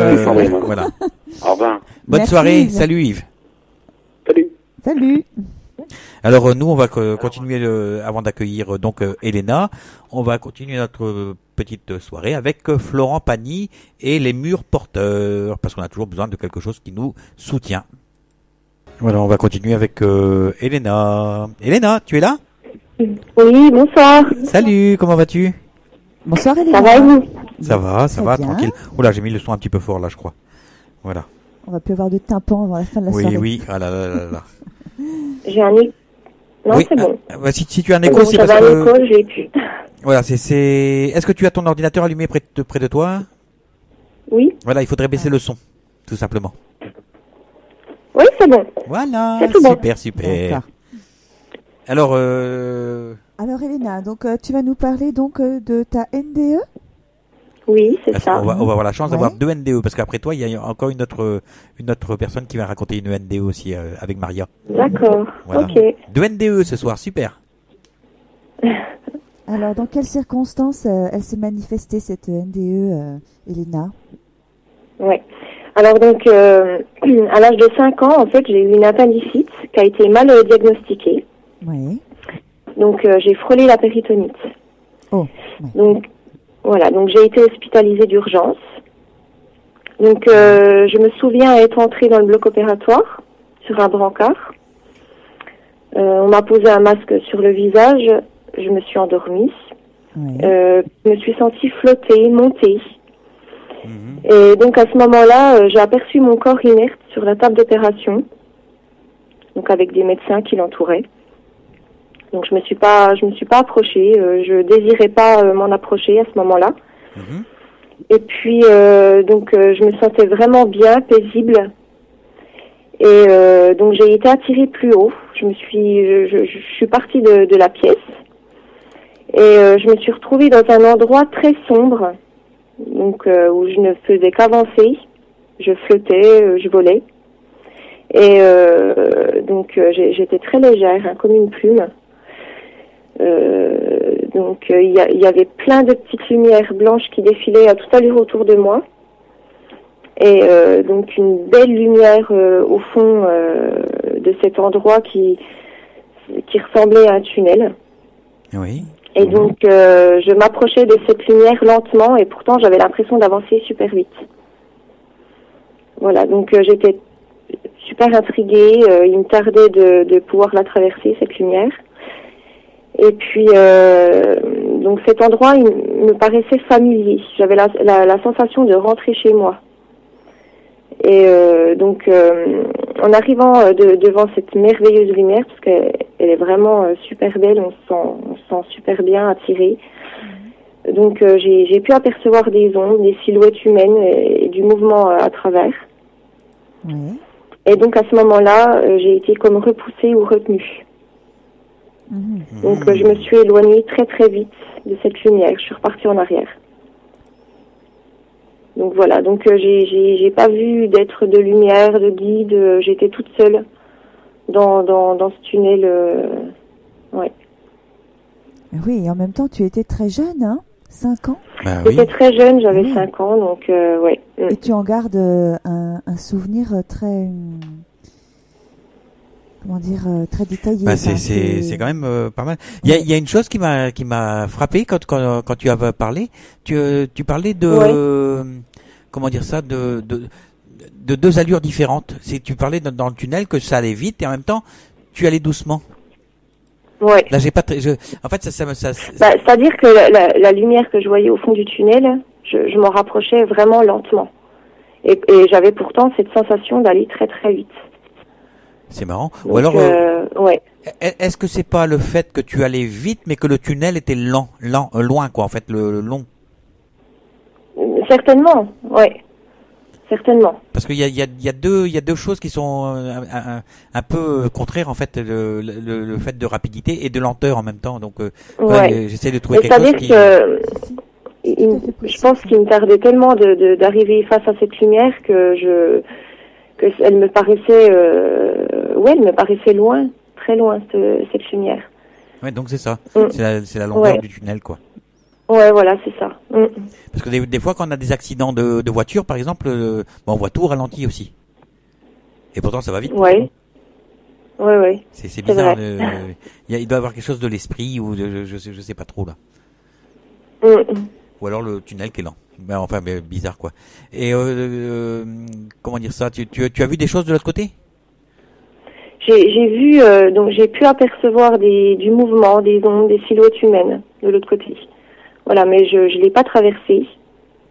voilà. Au revoir. Bonne Merci, soirée. Yves. Salut Yves. Salut. Alors nous on va continuer avant d'accueillir donc Elena, on va continuer notre petite soirée avec Florent Pagny et les murs porteurs parce qu'on a toujours besoin de quelque chose qui nous soutient. Voilà, on va continuer avec Elena. Elena, tu es là? Oui, bonsoir. Salut, comment vas-tu? Bonsoir Elena. Ça va et vous? Ça va, tranquille. Oula, j'ai mis le son un petit peu fort là, je crois. Voilà. On va plus avoir de tympan avant la fin de la soirée. Oui, ah là là là là. J'ai un écho. Non, oui, c'est bon. Si tu as un écho, Bon, c'est ça parce va, que... un écho, j'ai pu. Voilà, c'est... Est-ce que tu as ton ordinateur allumé près de toi? Oui. Voilà, il faudrait baisser le son, tout simplement. Oui, c'est bon. Voilà, C'est tout bon. super. D'accord. Alors, Alors Elena, donc tu vas nous parler donc de ta NDE. Oui, c'est ça. on va avoir la chance d'avoir Ouais. 2 NDE, parce qu'après toi, il y a encore une autre personne qui va raconter une NDE aussi avec Maria. D'accord. Voilà. Ok. 2 NDE ce soir, super. Alors dans quelles circonstances elle s'est manifestée cette NDE, Elena? Ouais. Alors donc, à l'âge de 5 ans, en fait, j'ai eu une appendicite qui a été mal diagnostiquée. Oui. Donc, j'ai frôlé la péritonite. Oh. Ouais. Donc, voilà. Donc, j'ai été hospitalisée d'urgence. Donc, je me souviens être entrée dans le bloc opératoire sur un brancard. On m'a posé un masque sur le visage. Je me suis endormie. Oui. Je me suis sentie flotter, monter. Mhm. Et donc à ce moment-là, j'ai aperçu mon corps inerte sur la table d'opération, donc avec des médecins qui l'entouraient. Donc je me suis pas approchée, je désirais pas m'en approcher à ce moment-là. Mhm. Et puis donc je me sentais vraiment bien, paisible. Et donc j'ai été attirée plus haut. Je suis partie de la pièce et je me suis retrouvée dans un endroit très sombre. Donc où je ne faisais qu'avancer, je flottais, je volais, et donc j'étais très légère, hein, comme une plume. Donc il y avait plein de petites lumières blanches qui défilaient à toute allure autour de moi, et donc une belle lumière au fond de cet endroit qui ressemblait à un tunnel. Oui. Et donc, je m'approchais de cette lumière lentement et pourtant, j'avais l'impression d'avancer super vite. Voilà, donc j'étais super intriguée. Il me tardait de pouvoir la traverser, cette lumière. Et puis, donc cet endroit, il me paraissait familier. J'avais la sensation de rentrer chez moi. Et donc, en arrivant devant cette merveilleuse lumière, parce qu'elle est vraiment super belle, on se sent super bien attiré. Donc, j'ai pu apercevoir des ombres, des silhouettes humaines et du mouvement à travers. Oui. Et donc, à ce moment-là, j'ai été comme repoussée ou retenue. Mhm. Donc, je me suis éloignée très très vite de cette lumière. Je suis repartie en arrière. Donc voilà, donc j'ai pas vu d'être de lumière, de guide, j'étais toute seule dans ce tunnel, ouais. Oui, et en même temps, tu étais très jeune, hein? 5 ans. Bah oui. J'étais très jeune, j'avais Oui. 5 ans, donc ouais. Et tu en gardes un souvenir très... comment dire, très détaillé. Bah, Enfin, c'est quand même pas mal. Il y a une chose qui m'a frappé quand tu as parlé. Tu parlais de comment dire ça, de 2 allures différentes. C'est tu parlais dans le tunnel que ça allait vite et en même temps tu allais doucement. Ouais. Là j'ai pas en fait ça Bah, c'est-à-dire que la lumière que je voyais au fond du tunnel, je m'en rapprochais vraiment lentement. Et j'avais pourtant cette sensation d'aller très très vite. c'est marrant. Donc, Ou alors ouais. est-ce que c'est pas le fait que tu allais vite mais que le tunnel était loin quoi en fait le long. Certainement, ouais. Certainement. Parce qu'il y a deux choses qui sont un peu contraires en fait, le fait de rapidité et de lenteur en même temps. Donc Ouais. j'essaie de trouver Mais quelque chose c'est-à-dire qui. que je pense qu'il me tardait tellement d'arriver face à cette lumière que elle me paraissait, elle me paraissait loin, très loin cette lumière. Ouais, donc c'est ça. C'est la longueur du tunnel, quoi. Ouais, voilà, c'est ça. Parce que des fois, quand on a des accidents de voiture, par exemple, on voit tout ralenti aussi. Et pourtant, ça va vite. Ouais. Ouais. C'est bizarre. Il doit y avoir quelque chose de l'esprit ou je sais pas trop là. Ou alors le tunnel qui est lent. Mais bizarre quoi. Et comment dire ça, tu as vu des choses de l'autre côté? J'ai vu, donc j'ai pu apercevoir du mouvement, des ondes, des silhouettes humaines de l'autre côté. Voilà, mais je l'ai pas traversé.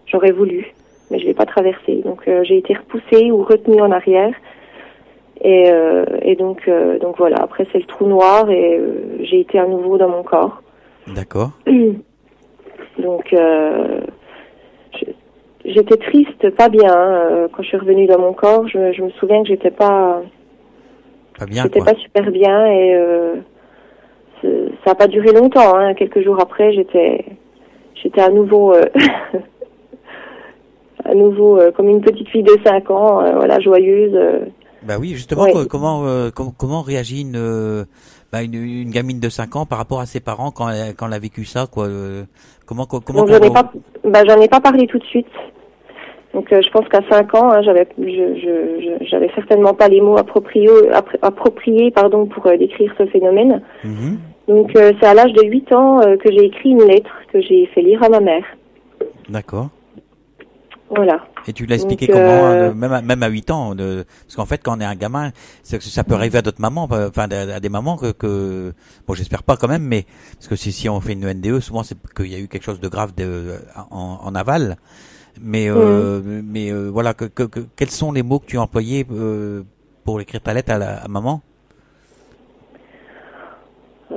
J'aurais voulu, mais je l'ai pas traversé. Donc j'ai été repoussée ou retenue en arrière. Et donc voilà. Après c'est le trou noir et j'ai été à nouveau dans mon corps. D'accord. Donc j'étais triste, pas bien. Quand je suis revenue dans mon corps, je me souviens que j'étais pas bien. J'étais pas super bien et ça a pas duré longtemps. Hein. Quelques jours après, j'étais à nouveau comme une petite fille de 5 ans, voilà, joyeuse. Bah oui, justement, comment réagit une gamine de 5 ans par rapport à ses parents quand elle a vécu ça, quoi. Comment Donc, j'en ai pas parlé tout de suite. Donc je pense qu'à 5 ans, hein, j'avais certainement pas les mots appropriés pour décrire ce phénomène. Donc c'est à l'âge de 8 ans que j'ai écrit une lettre que j'ai fait lire à ma mère. D'accord. Voilà. Et tu l'as expliqué comment, même à 8 ans, parce qu'en fait, quand on est un gamin, ça peut arriver à d'autres mamans, enfin à des mamans que bon, j'espère pas quand même, mais parce que si on fait une NDE, souvent c'est qu'il y a eu quelque chose de grave en aval. Mais voilà, quels sont les mots que tu as employés pour écrire ta lettre à maman?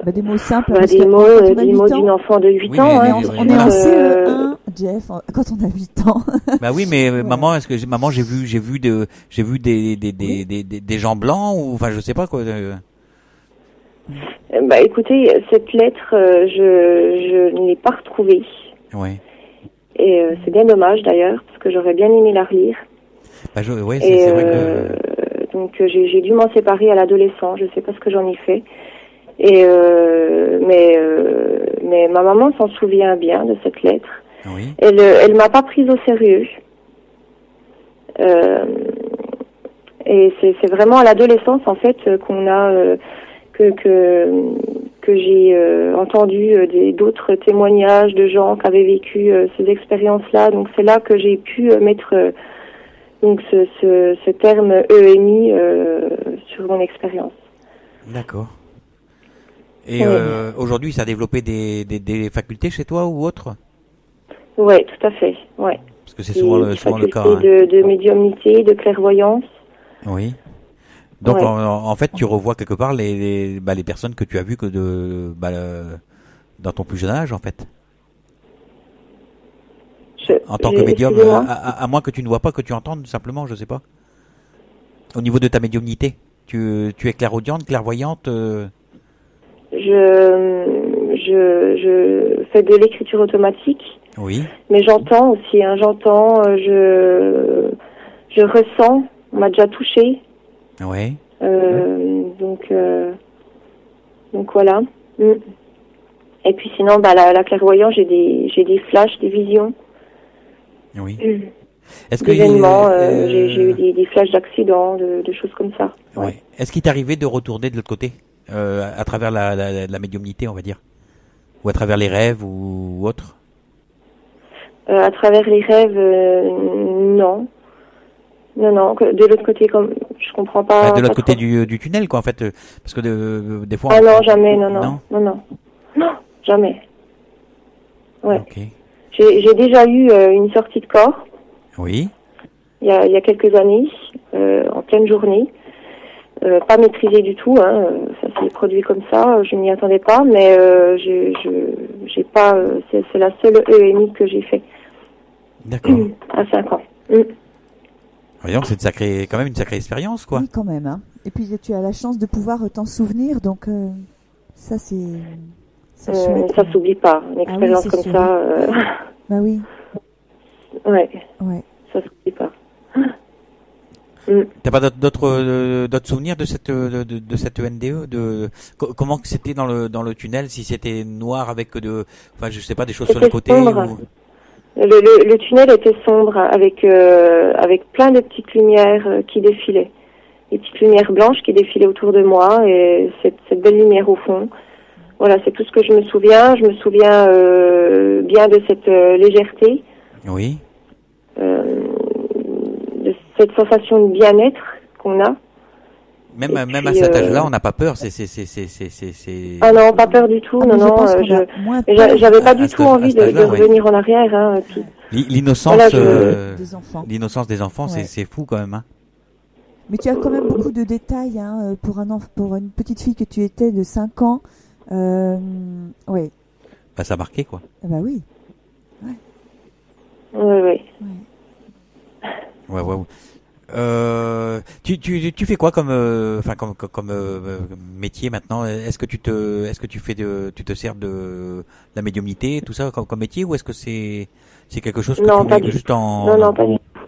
Des mots simples. Des mots d'une enfant de 8 ans. On est en CE1, Jeff, quand on a 8 ans. Bah oui, mais maman, j'ai vu des gens blancs ou enfin je sais pas quoi. Bah écoutez, cette lettre, je ne l'ai pas retrouvée. Oui. Et c'est bien dommage d'ailleurs parce que j'aurais bien aimé la relire. Bah c'est vrai que. Donc j'ai dû m'en séparer à l'adolescent. Je sais pas ce que j'en ai fait. Et mais ma maman s'en souvient bien de cette lettre. Oui. Elle m'a pas prise au sérieux. Et c'est vraiment à l'adolescence en fait qu'on a que j'ai entendu d'autres témoignages de gens qui avaient vécu ces expériences-là. Donc c'est là que j'ai pu mettre donc ce terme EMI sur mon expérience. D'accord. Et aujourd'hui, ça a développé des facultés chez toi ou autre? Ouais, tout à fait. Ouais. Parce que c'est souvent le cas. Hein. De médiumnité, de clairvoyance. Oui. Donc en fait, tu revois quelque part les personnes que tu as vues dans ton plus jeune âge, en fait. En tant que médium, à moins que tu ne vois pas, que tu entendes simplement, je sais pas. Au niveau de ta médiumnité, tu es clairaudiente, clairvoyante. Je fais de l'écriture automatique. Oui. Mais j'entends aussi, hein, je ressens, on m'a déjà touché. Oui. Donc voilà. Et puis sinon, la clairvoyance, j'ai des flashs, des visions. Oui. Est-ce que j'ai eu des flashs d'accidents, de choses comme ça. Ouais. Est-ce qu'il t'est arrivé de retourner de l'autre côté, à travers la médiumnité, on va dire, ou à travers les rêves ou autre? À travers les rêves, non. Non. De l'autre côté, comme je comprends pas. De l'autre côté du tunnel, quoi, en fait, parce que des fois. Ah non, jamais, non, jamais. Ouais. Okay. J'ai déjà eu une sortie de corps. Oui. Il y a quelques années, en pleine journée, pas maîtrisée du tout. Hein, ça s'est produit comme ça. Je m'y attendais pas, mais j'ai pas. C'est la seule EMI que j'ai fait. D'accord. À 5 ans. Voyons, c'est quand même une sacrée expérience, quoi. Oui, quand même. Hein. Et puis tu as la chance de pouvoir t'en souvenir, donc ça c'est chouette. Ça s'oublie pas. Une expérience comme ça. Bah oui. Ouais. Ouais. Ça se fait pas. T'as pas d'autres souvenirs de cette NDE, comment que c'était dans le tunnel, si c'était noir avec enfin je sais pas, des choses sur les côtés ou... Le tunnel était sombre avec plein de petites lumières qui défilaient, des petites lumières blanches qui défilaient autour de moi et cette belle lumière au fond. Voilà, c'est tout ce que je me souviens. Je me souviens bien de cette légèreté. Oui. De cette sensation de bien-être qu'on a. Même à cet âge-là, on n'a pas peur. Ah non, pas peur du tout. J'avais pas du tout envie de revenir en arrière. Hein, l'innocence, voilà, l'innocence des enfants, ouais. c'est fou quand même. Hein. Mais tu as quand même beaucoup de détails hein, pour une petite fille que tu étais de 5 ans. Ouais. Bah ça a marqué quoi. Bah oui. Ouais. Ouais. Ouais. Tu fais quoi comme métier maintenant? Est-ce que tu te sers de la médiumnité, tout ça comme métier, ou est-ce que c'est quelque chose que non, tu fais juste en... Non, pas du tout.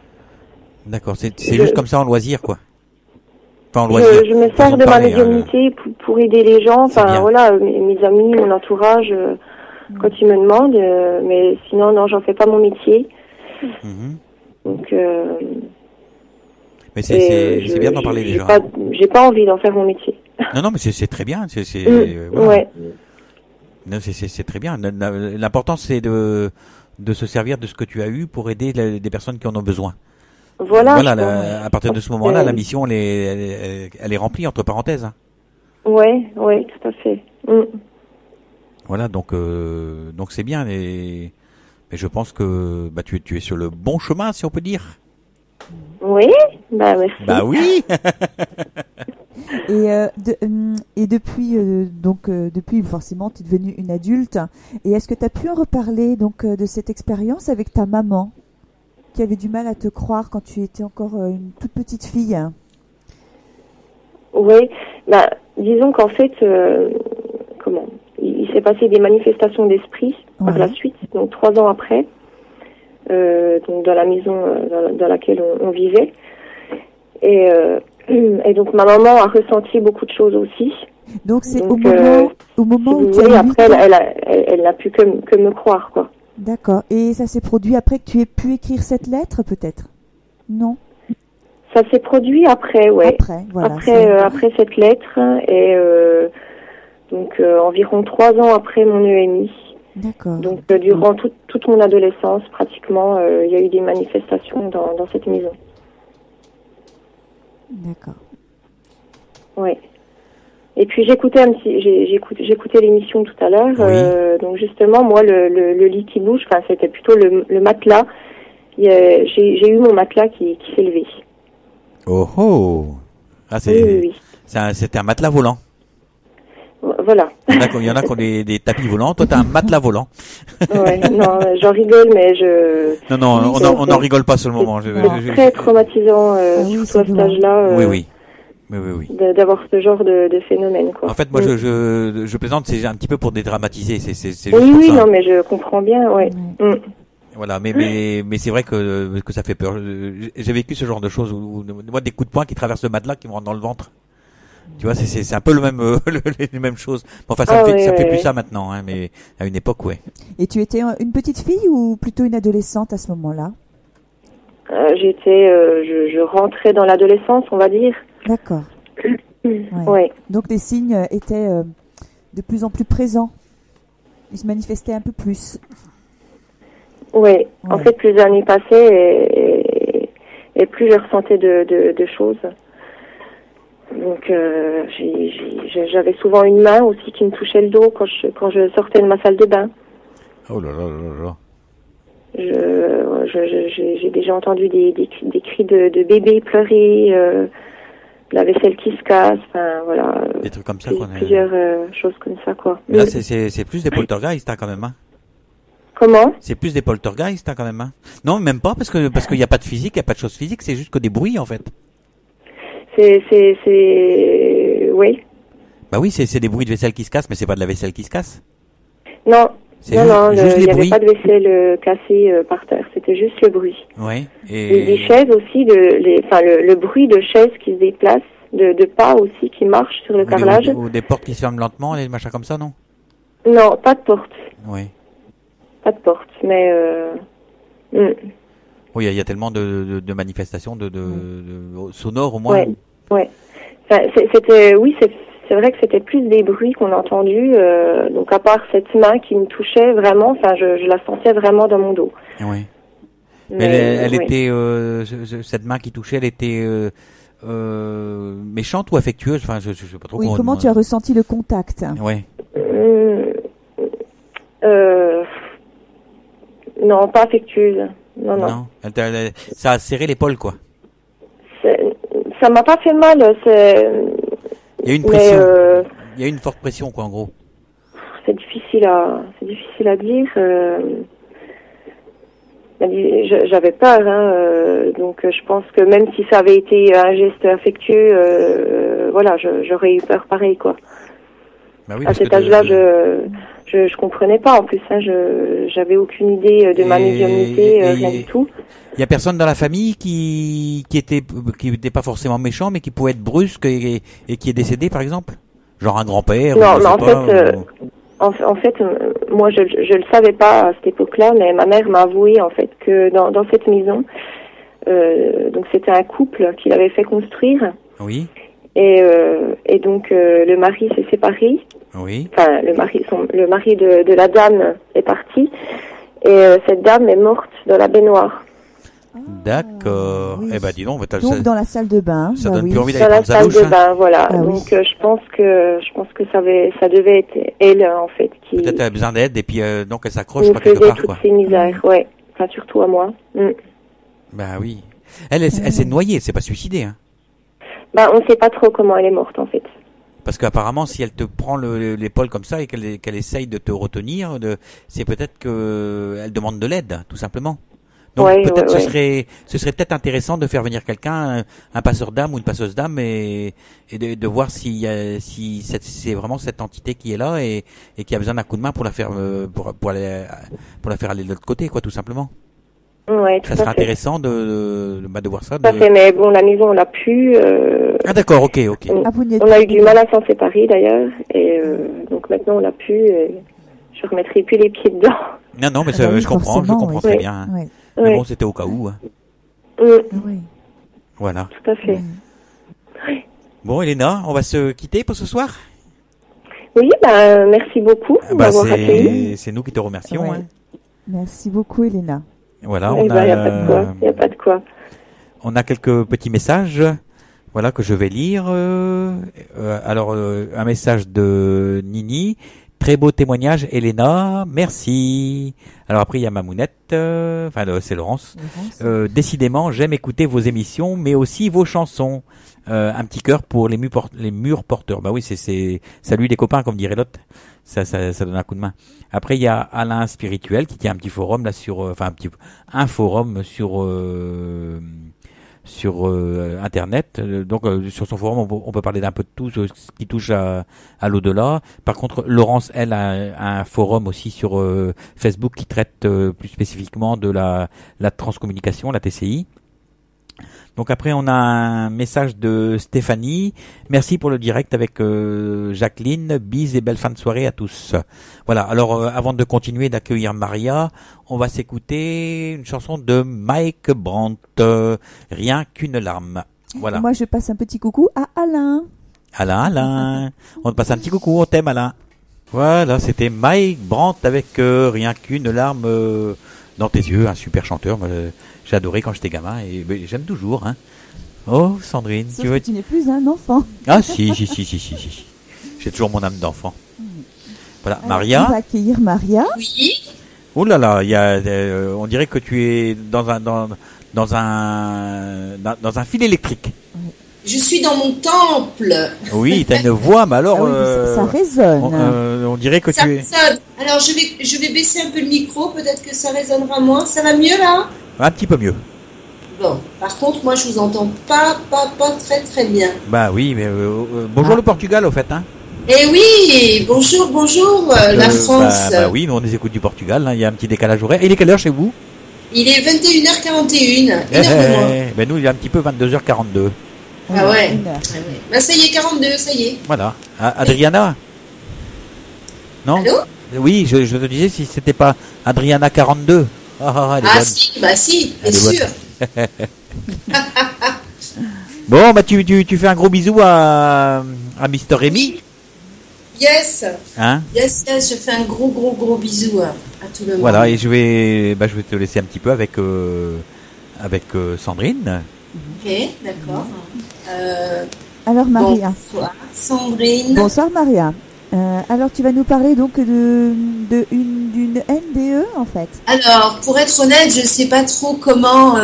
D'accord, c'est juste comme ça en loisir quoi. Enfin, en loisir. Je me sers de ma médiumnité pour aider les gens, enfin voilà, mes amis, mon entourage, quand ils me demandent, mais sinon non, j'en fais pas mon métier. Donc mais c'est bien d'en parler déjà. J'ai pas envie d'en faire mon métier. Non, mais c'est très bien. Voilà. Ouais. Non, c'est très bien. L'important c'est de se servir de ce que tu as eu pour aider des personnes qui en ont besoin. Voilà. À partir de ce moment-là, la mission elle est remplie entre parenthèses. Hein. Ouais, tout à fait. Voilà, donc c'est bien. Mais je pense que tu es sur le bon chemin, si on peut dire. Oui, merci. Bah oui. Et depuis forcément tu es devenue une adulte. Et est-ce que tu as pu en reparler donc de cette expérience avec ta maman qui avait du mal à te croire quand tu étais encore une toute petite fille? Oui, disons qu'en fait il s'est passé des manifestations d'esprit par la suite, donc 3 ans après. Donc dans la maison dans laquelle on vivait et donc ma maman a ressenti beaucoup de choses aussi. Donc c'est au moment où tu as après elle n'a pu que me croire quoi. D'accord. Et ça s'est produit après que tu aies pu écrire cette lettre peut-être? Non. Ça s'est produit après, ouais. Après cette lettre et donc environ 3 ans après mon EMI. D'accord. Donc durant toute mon adolescence, pratiquement, il y a eu des manifestations dans cette maison. D'accord. Ouais. Et puis j'écoutais l'émission tout à l'heure. Oui. Donc justement, moi, le lit qui bouge, enfin c'était plutôt le matelas. J'ai eu mon matelas qui s'est levé. Oh. Ah oui. C'était un matelas volant. Voilà. Il y en a qui ont des tapis volants. Toi, t'as un matelas volant. Ouais, non, j'en rigole, mais Non, on n'en rigole pas sur le moment. C'est très traumatisant, surtout à cet âge-là. Oui. D'avoir ce genre de phénomène, quoi. En fait, moi, je plaisante, c'est un petit peu pour dédramatiser. C'est juste oui, ça. Non, mais je comprends bien, ouais. Voilà, mais c'est vrai que ça fait peur. J'ai vécu ce genre de choses où moi, des coups de poing qui traversent le matelas, qui me rentrent dans le ventre. Tu vois, c'est un peu les mêmes choses. Bon, enfin, ça fait plus ça maintenant, hein, mais à une époque, ouais. Et tu étais une petite fille ou plutôt une adolescente à ce moment-là? Je rentrais dans l'adolescence, on va dire. D'accord. Ouais. Donc les signes étaient de plus en plus présents. Ils se manifestaient un peu plus. Ouais. En fait, plus les années passaient et plus je ressentais de choses. Donc j'avais souvent une main aussi qui me touchait le dos quand je sortais de ma salle de bain. Oh là là là là. J'ai déjà entendu des cris de bébés pleurer, la vaisselle qui se casse, enfin voilà. Des trucs comme ça plusieurs choses comme ça quoi. Mais là c'est plus des poltergeists quand même hein. Comment? C'est plus des poltergeists quand même hein. Non, même pas parce qu'il y a pas de physique, il y a pas de choses physiques, c'est juste que des bruits en fait. Oui. Bah oui, c'est des bruits de vaisselle qui se cassent, mais c'est pas de la vaisselle qui se casse. Non, Non, il n'y avait pas de vaisselle cassée par terre, c'était juste le bruit. Oui. Et les chaises aussi, le bruit de chaises qui se déplacent, de pas aussi qui marchent sur le carrelage. Ou des portes qui se ferment lentement, des machins comme ça, non? Non, pas de porte. Oui. Pas de porte, mais... Oui, il y a tellement de manifestations de sonores au moins. Ouais. Enfin, c'est vrai que c'était plus des bruits qu'on a entendus. Donc à part cette main qui me touchait vraiment, enfin je la sentais vraiment dans mon dos. Oui. Mais elle était cette main qui touchait, elle était méchante ou affectueuse? Enfin, je sais pas trop. Oui. Comment tu as ressenti le contact? Oui. Non, pas affectueuse. Non. Ça a serré l'épaule, quoi. Ça m'a pas fait mal. Il y a une pression. Il y a une forte pression, quoi, en gros. C'est difficile à dire. J'avais peur, donc je pense que même si ça avait été un geste affectueux, voilà, j'aurais eu peur pareil, quoi. Bah oui, à cet âge-là, je comprenais pas en plus, j'avais aucune idée de ma médiumnité, rien du tout. Il y a personne dans la famille qui était pas forcément méchant, mais qui pouvait être brusque et qui est décédé, par exemple, genre un grand-père. Non, mais en fait, moi je le savais pas à cette époque-là, mais ma mère m'a avoué en fait que dans cette maison, donc c'était un couple qui l'avait fait construire. Oui. Et donc le mari s'est séparé. Oui. Enfin, le mari de la dame est parti et cette dame est morte dans la baignoire. D'accord. Oui. Eh ben dis donc, dans la salle de bain. Ça donne oui. plus envie d'aller dans la prendre sa salle douche. de bain, voilà. Ah, donc oui. je pense que ça devait être elle en fait qui. Peut-être elle a besoin d'aide et puis donc elle s'accroche nous pas quelque faisait part, toutes quoi. ces misères, ouais. Enfin surtout à moi. Bah oui. Elle s'est noyée, c'est pas suicidée, hein. Bah on sait pas trop comment elle est morte en fait. Parce qu'apparemment, si elle te prend l'épaule comme ça et qu'elle essaye de te retenir, c'est peut-être que elle demande de l'aide, tout simplement. Donc peut-être ce serait peut-être intéressant de faire venir quelqu'un, un passeur d'âme ou une passeuse d'âme, et de voir si c'est vraiment cette entité qui est là et qui a besoin d'un coup de main pour la faire pour la faire aller de l'autre côté, quoi, tout simplement. Ouais, tout ça serait à fait. intéressant de voir ça. Tout à fait, mais bon, la maison on l'a pu. Ah d'accord, ok. On a eu du mal à s'en séparer d'ailleurs, et donc maintenant on l'a pu. Je remettrai plus les pieds dedans. Non, mais je comprends très bien. Hein. Ouais. Mais bon, c'était au cas où. Hein. Oui. Voilà. Tout à fait. Bon, Elena, on va se quitter pour ce soir. Oui, merci beaucoup d'avoir accueilli. C'est nous qui te remercions. Ouais. Hein. Merci beaucoup, Elena. Voilà, Il n'y a pas de quoi. On a quelques petits messages, voilà, que je vais lire. Alors, un message de Nini. Très beau témoignage, Elena. Merci. Alors après, il y a Mamounette. C'est Laurence. Décidément, j'aime écouter vos émissions, mais aussi vos chansons. Un petit cœur pour les murs porteurs. Bah oui, c'est salut les copains, comme dirait l'autre. Ça donne un coup de main. Après, il y a Alain Spirituel qui tient un petit forum là sur, un forum sur Internet. Donc sur son forum, on peut parler d'un peu de tout ce qui touche à l'au-delà. Par contre, Laurence, elle, a un forum aussi sur Facebook qui traite plus spécifiquement de la transcommunication, la TCI. Donc après, on a un message de Stéphanie. Merci pour le direct avec Jacqueline. Bise et belle fin de soirée à tous. Voilà. Alors, avant de continuer d'accueillir Maria, on va s'écouter une chanson de Mike Brandt. Rien qu'une larme. Voilà. Moi, je passe un petit coucou à Alain. Alain. On te passe un petit coucou. On t'aime, Alain. Voilà. C'était Mike Brandt avec Rien qu'une larme dans tes yeux. Un super chanteur. J'ai adoré quand j'étais gamin et j'aime toujours. Hein. Oh, Sandrine, Sauf que tu n'es plus un enfant. Ah si. J'ai toujours mon âme d'enfant. Voilà, alors, Maria. On va accueillir Maria. Oui. Oh là là, on dirait que tu es dans un fil électrique. Je suis dans mon temple. Oui, tu as une voix, mais alors... ça résonne. On dirait que ça tu es... résonne. Alors, je vais baisser un peu le micro, peut-être que ça résonnera moins. Ça va mieux, là ? Un petit peu mieux. Bon, par contre, moi, je vous entends pas très, très bien. Bah oui, mais bonjour le Portugal, au fait, hein. Eh oui, bonjour, la France. Bah oui, nous on les écoute du Portugal, hein, il y a un petit décalage horaire. Et il est quelle heure chez vous? Il est 21h41, une heure de moins. Ben nous il est un petit peu 22h42. Ah ouais. Bah ça y est, 42, ça y est. Voilà. Adriana? Non? Allô? Oui, je te disais si c'était pas Adriana 42. Si, bah si, bien sûr. Bon, bah tu fais un gros bisou à Mr. Rémi. Yes. Hein? Yes, je fais un gros bisou à tout le monde. Voilà, et je vais te laisser un petit peu avec Sandrine. Ok, d'accord. Alors Maria. Bonsoir Sandrine. Bonsoir Maria. Alors tu vas nous parler donc d'une NDE en fait. Alors pour être honnête, je sais pas trop comment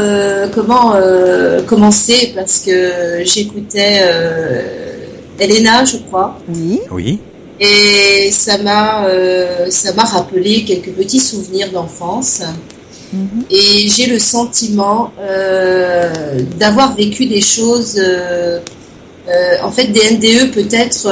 commencer parce que j'écoutais Elena, je crois. Oui. Oui. Et ça m'a rappelé quelques petits souvenirs d'enfance. Mm-hmm. Et j'ai le sentiment d'avoir vécu des choses, en fait des NDE peut-être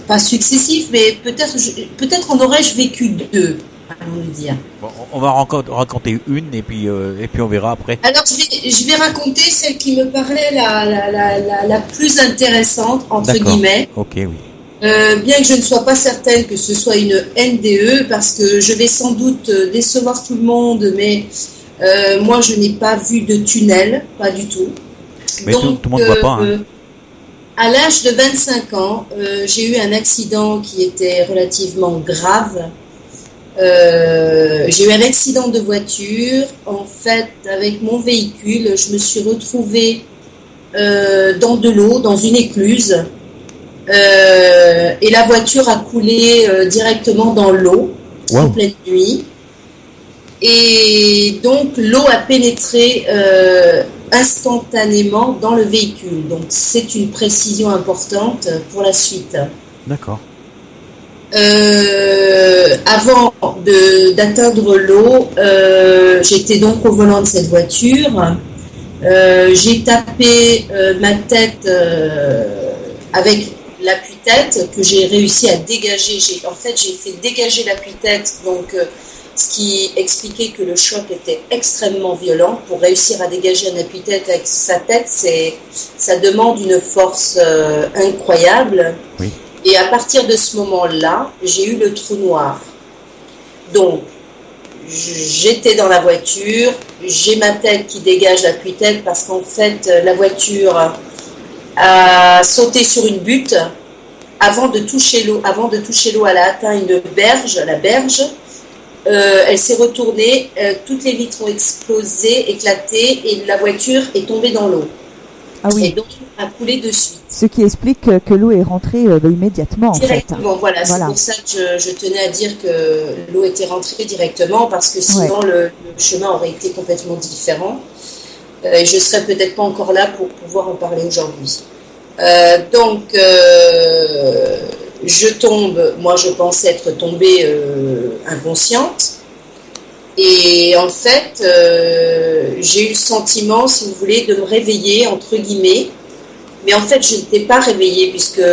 pas successifs, mais peut-être en aurais-je vécu deux, allons nous dire. Bon, on va raconter une et puis on verra après. Alors je vais raconter celle qui me paraît la plus intéressante entre guillemets. Ok, oui. Bien que je ne sois pas certaine que ce soit une NDE, parce que je vais sans doute décevoir tout le monde, mais moi je n'ai pas vu de tunnel, pas du tout. Mais donc, tout le monde ne voit pas. Hein. À l'âge de 25 ans, j'ai eu un accident qui était relativement grave. J'ai eu un accident de voiture. En fait, avec mon véhicule, je me suis retrouvée dans de l'eau, dans une écluse. Et la voiture a coulé directement dans l'eau en pleine nuit. Et donc l'eau a pénétré instantanément dans le véhicule. Donc c'est une précision importante pour la suite. D'accord. Avant d'atteindre l'eau, j'étais donc au volant de cette voiture. J'ai tapé ma tête avec l'appui-tête que j'ai réussi à dégager. J'ai fait dégager l'appui-tête, donc ce qui expliquait que le choc était extrêmement violent. Pour réussir à dégager un appui-tête avec sa tête, ça demande une force incroyable. Oui. Et à partir de ce moment-là, j'ai eu le trou noir. Donc, j'étais dans la voiture, j'ai ma tête qui dégage l'appui-tête parce qu'en fait, la voiture a sauté sur une butte avant de toucher l'eau. Elle a atteint la berge. Elle s'est retournée, toutes les vitres ont explosé, éclaté, et la voiture est tombée dans l'eau. Ah oui. Et donc a coulé de suite. Ce qui explique que l'eau est rentrée immédiatement. Directement, en fait. voilà. C'est pour ça que je tenais à dire que l'eau était rentrée directement, parce que sinon le chemin aurait été complètement différent. Et je ne serais peut-être pas encore là pour pouvoir en parler aujourd'hui. Donc, je tombe, moi je pensais être tombée inconsciente. Et en fait, j'ai eu le sentiment, si vous voulez, de me réveiller, entre guillemets. Mais en fait, je n'étais pas réveillée, puisque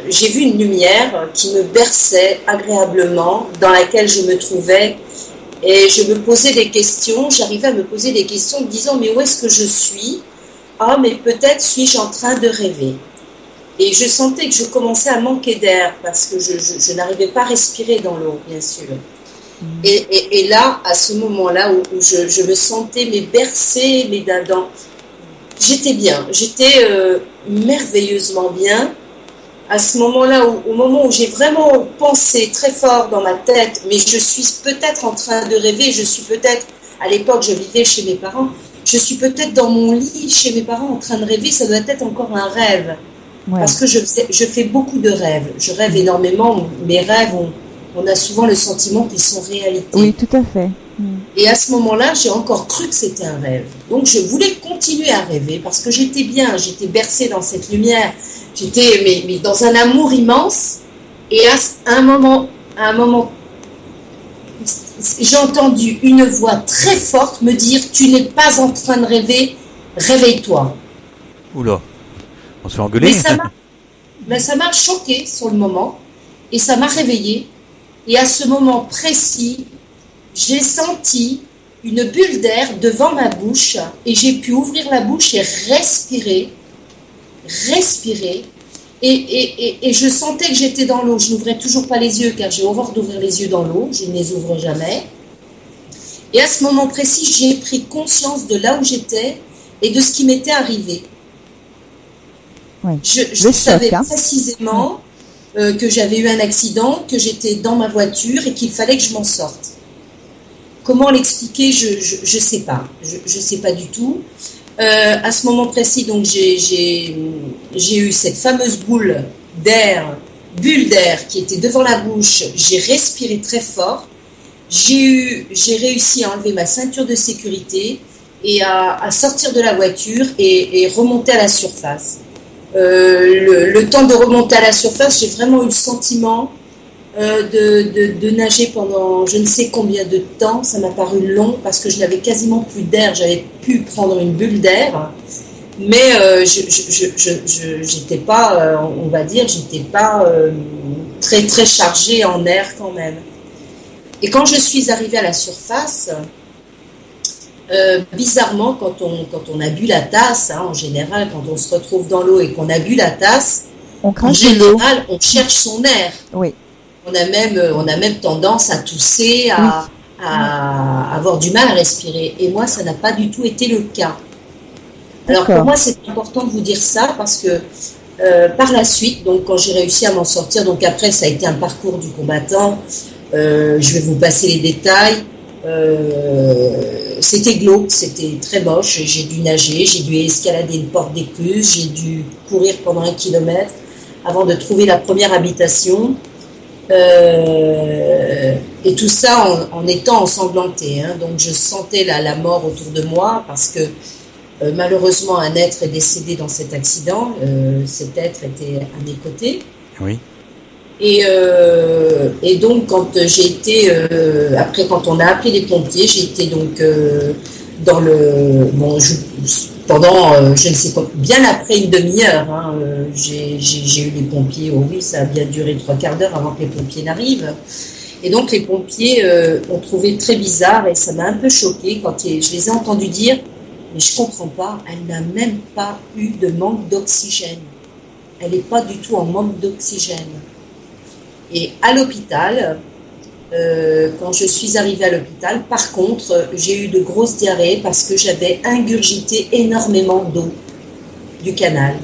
j'ai vu une lumière qui me berçait agréablement, dans laquelle je me trouvais. Et je me posais des questions, j'arrivais à me poser des questions, me disant, mais où est-ce que je suis ? Ah, mais peut-être suis-je en train de rêver. Et je sentais que je commençais à manquer d'air, parce que je n'arrivais pas à respirer dans l'eau, bien sûr. Et là, à ce moment-là, où je me sentais bercée, j'étais bien, j'étais merveilleusement bien. À ce moment-là, au moment où j'ai vraiment pensé très fort dans ma tête, mais je suis peut-être en train de rêver, à l'époque je vivais chez mes parents, je suis peut-être dans mon lit chez mes parents en train de rêver, ça doit être encore un rêve. Ouais. Parce que je fais beaucoup de rêves, je rêve énormément, mes rêves, on a souvent le sentiment qu'ils sont réalité. Oui, tout à fait. Et à ce moment-là, j'ai encore cru que c'était un rêve. Donc je voulais continuer à rêver parce que j'étais bien, j'étais bercée dans cette lumière, j'étais mais dans un amour immense. Et à un moment, j'ai entendu une voix très forte me dire « Tu n'es pas en train de rêver, réveille-toi ». Oula, on se fait engueuler. Mais ça m'a choquée sur le moment et ça m'a réveillée. Et à ce moment précis, j'ai senti une bulle d'air devant ma bouche et j'ai pu ouvrir la bouche et respirer. Et je sentais que j'étais dans l'eau. Je n'ouvrais toujours pas les yeux car j'ai horreur d'ouvrir les yeux dans l'eau. Je ne les ouvre jamais. Et à ce moment précis, j'ai pris conscience de là où j'étais et de ce qui m'était arrivé. Oui. Je savais précisément que j'avais eu un accident, que j'étais dans ma voiture et qu'il fallait que je m'en sorte. Comment l'expliquer, je sais pas. Je sais pas du tout. À ce moment précis, donc j'ai eu cette fameuse bulle d'air qui était devant la bouche. J'ai respiré très fort. J'ai réussi à enlever ma ceinture de sécurité et à sortir de la voiture et remonter à la surface. Le temps de remonter à la surface, j'ai vraiment eu le sentiment de nager pendant je ne sais combien de temps. Ça m'a paru long parce que je n'avais quasiment plus d'air. J'avais pu prendre une bulle d'air, mais j'étais pas, on va dire, j'étais pas très très chargée en air quand même. Et quand je suis arrivée à la surface, bizarrement, quand on a bu la tasse, en général, quand on se retrouve dans l'eau et qu'on a bu la tasse, en général, on cherche son air. Oui. On a même tendance à tousser, à avoir du mal à respirer. Et moi, ça n'a pas du tout été le cas. Alors pour moi, c'est important de vous dire ça parce que par la suite, donc quand j'ai réussi à m'en sortir, donc après, ça a été un parcours du combattant. Je vais vous passer les détails. C'était glauque, c'était très moche. J'ai dû nager, j'ai dû escalader une porte d'écluse, j'ai dû courir pendant 1 kilomètre avant de trouver la première habitation. Et tout ça en étant ensanglantée. Donc je sentais la mort autour de moi parce que malheureusement un être est décédé dans cet accident. Cet être était à mes côtés. Oui. Et donc quand j'ai été après quand on a appelé les pompiers, j'ai été donc dans le pendant je ne sais quoi, bien après une demi-heure, j'ai eu les pompiers. Oh oui, ça a bien duré 3/4 d'heure avant que les pompiers n'arrivent. Et donc les pompiers ont trouvé très bizarre et ça m'a un peu choquée quand je les ai entendus dire mais je comprends pas, elle n'a même pas eu de manque d'oxygène. Elle n'est pas du tout en manque d'oxygène. Et à l'hôpital, quand je suis arrivée à l'hôpital, par contre, j'ai eu de grosses diarrhées parce que j'avais ingurgité énormément d'eau du canal.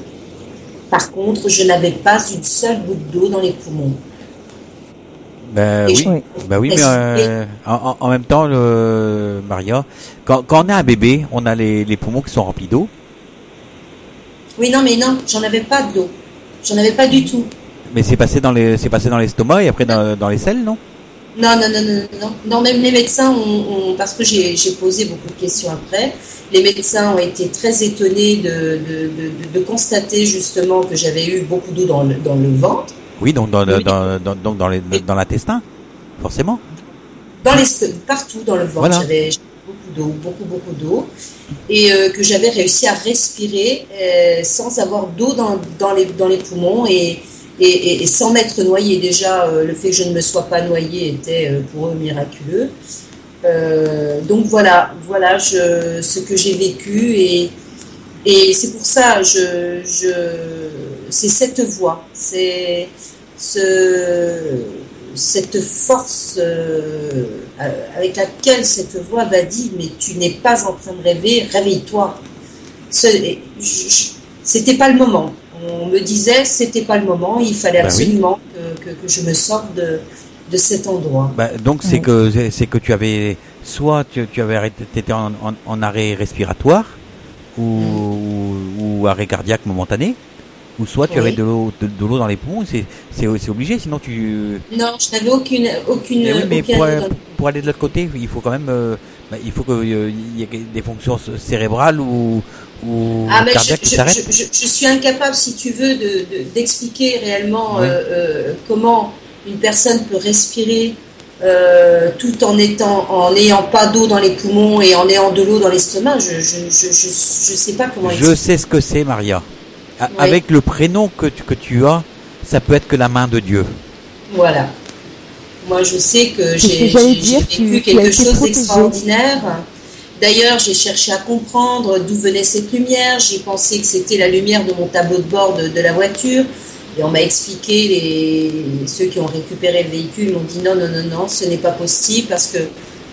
Par contre, je n'avais pas une seule goutte d'eau dans les poumons. Oui, mais en même temps, Maria, quand on a un bébé, on a les poumons qui sont remplis d'eau. Oui, non, j'en avais pas d'eau. J'en avais pas du tout. Mais c'est passé dans l'estomac et après dans les selles, non? Non, même les médecins parce que j'ai posé beaucoup de questions après, les médecins ont été très étonnés de constater justement que j'avais eu beaucoup d'eau dans le ventre. Oui, donc dans l'intestin, forcément. Partout dans le ventre, voilà. J'avais beaucoup d'eau, et que j'avais réussi à respirer sans avoir d'eau dans les poumons et sans m'être noyée. Déjà, le fait que je ne me sois pas noyée était pour eux miraculeux. Donc voilà ce que j'ai vécu et c'est pour ça c'est cette voix, c'est cette force avec laquelle cette voix m'a dit mais tu n'es pas en train de rêver, réveille-toi. C'était pas le moment. On me disait c'était pas le moment, il fallait absolument que je me sorte de cet endroit. Donc c'est que tu avais soit tu avais arrêté, t'étais en arrêt respiratoire ou arrêt cardiaque momentané, ou soit tu avais de l'eau dans les poumons. C'est obligé, sinon tu. Non, je n'avais aucune. Mais pour aller de l'autre côté, il faut quand même il faut qu'il y ait des fonctions cérébrales ou cardiaques qui s'arrêtent. Je suis incapable, si tu veux, d'expliquer réellement comment une personne peut respirer tout en n'ayant pas d'eau dans les poumons et en ayant de l'eau dans l'estomac. Je sais pas comment expliquer. Je sais ce que c'est, Maria. Avec le prénom que tu as, ça peut être que la main de Dieu. Voilà. Moi, je sais que j'ai vécu quelque chose d'extraordinaire. D'ailleurs, j'ai cherché à comprendre d'où venait cette lumière. J'ai pensé que c'était la lumière de mon tableau de bord de la voiture. Et on m'a expliqué, ceux qui ont récupéré le véhicule m'ont dit non, ce n'est pas possible parce que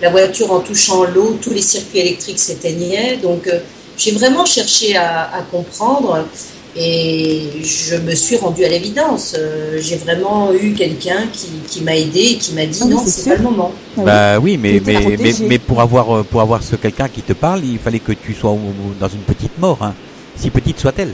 la voiture, en touchant l'eau, tous les circuits électriques s'éteignaient. Donc, j'ai vraiment cherché à comprendre et je me suis rendue à l'évidence. J'ai vraiment eu quelqu'un qui m'a aidé et qui m'a dit non, c'est pas le moment. Bah oui, mais pour avoir ce quelqu'un qui te parle, il fallait que tu sois dans une petite mort, hein, si petite soit-elle.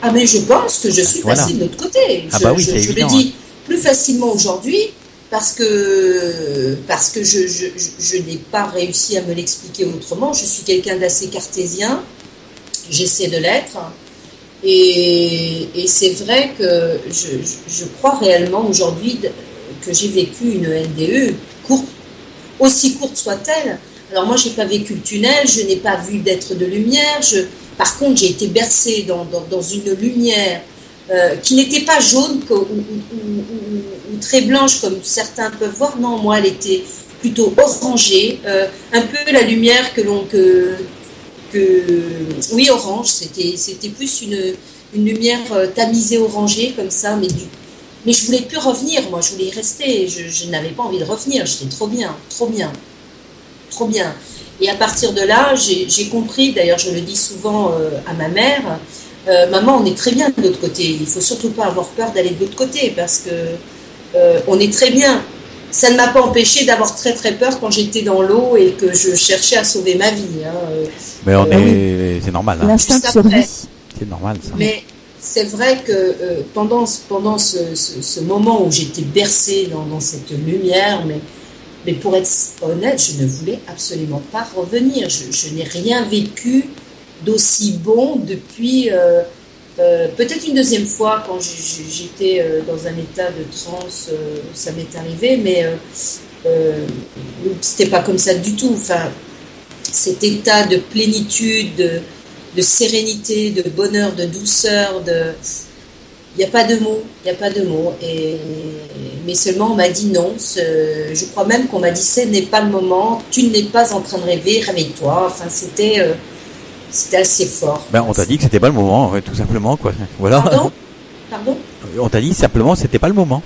Ah mais je pense que je suis passée de l'autre côté. Je le dis plus facilement aujourd'hui parce que je n'ai pas réussi à me l'expliquer autrement. Je suis quelqu'un d'assez cartésien, j'essaie de l'être. Et c'est vrai que je crois réellement aujourd'hui que j'ai vécu une NDE courte, aussi courte soit-elle. Alors moi, j'ai pas vécu le tunnel, je n'ai pas vu d'être de lumière. Par contre, j'ai été bercée dans une lumière qui n'était pas jaune ou très blanche comme certains peuvent voir. Non, moi, elle était plutôt orangée, un peu la lumière oui, orange, c'était plus une lumière tamisée orangée comme ça, mais je voulais plus revenir, moi, je voulais y rester, je n'avais pas envie de revenir, j'étais trop bien. Et à partir de là, j'ai compris, d'ailleurs je le dis souvent à ma mère, maman, on est très bien de l'autre côté, il faut surtout pas avoir peur d'aller de l'autre côté, parce que on est très bien. Ça ne m'a pas empêché d'avoir très très peur quand j'étais dans l'eau et que je cherchais à sauver ma vie. Mais c'est normal. Hein. L'instinct de survie. C'est normal ça. Mais c'est vrai que pendant ce moment où j'étais bercée dans cette lumière, mais pour être honnête, je ne voulais absolument pas revenir. Je n'ai rien vécu d'aussi bon depuis... peut-être une deuxième fois quand j'étais dans un état de transe, ça m'est arrivé, mais c'était pas comme ça du tout. Enfin, cet état de plénitude, de sérénité, de bonheur, de douceur, il n'y a pas de mots, mais seulement on m'a dit non. Je crois même qu'on m'a dit ce n'est pas le moment, tu n'es pas en train de rêver, réveille-toi. Enfin, c'était assez fort. Ben, on t'a dit que c'était pas le moment, tout simplement, quoi. Voilà. Pardon. On t'a dit simplement c'était pas le moment.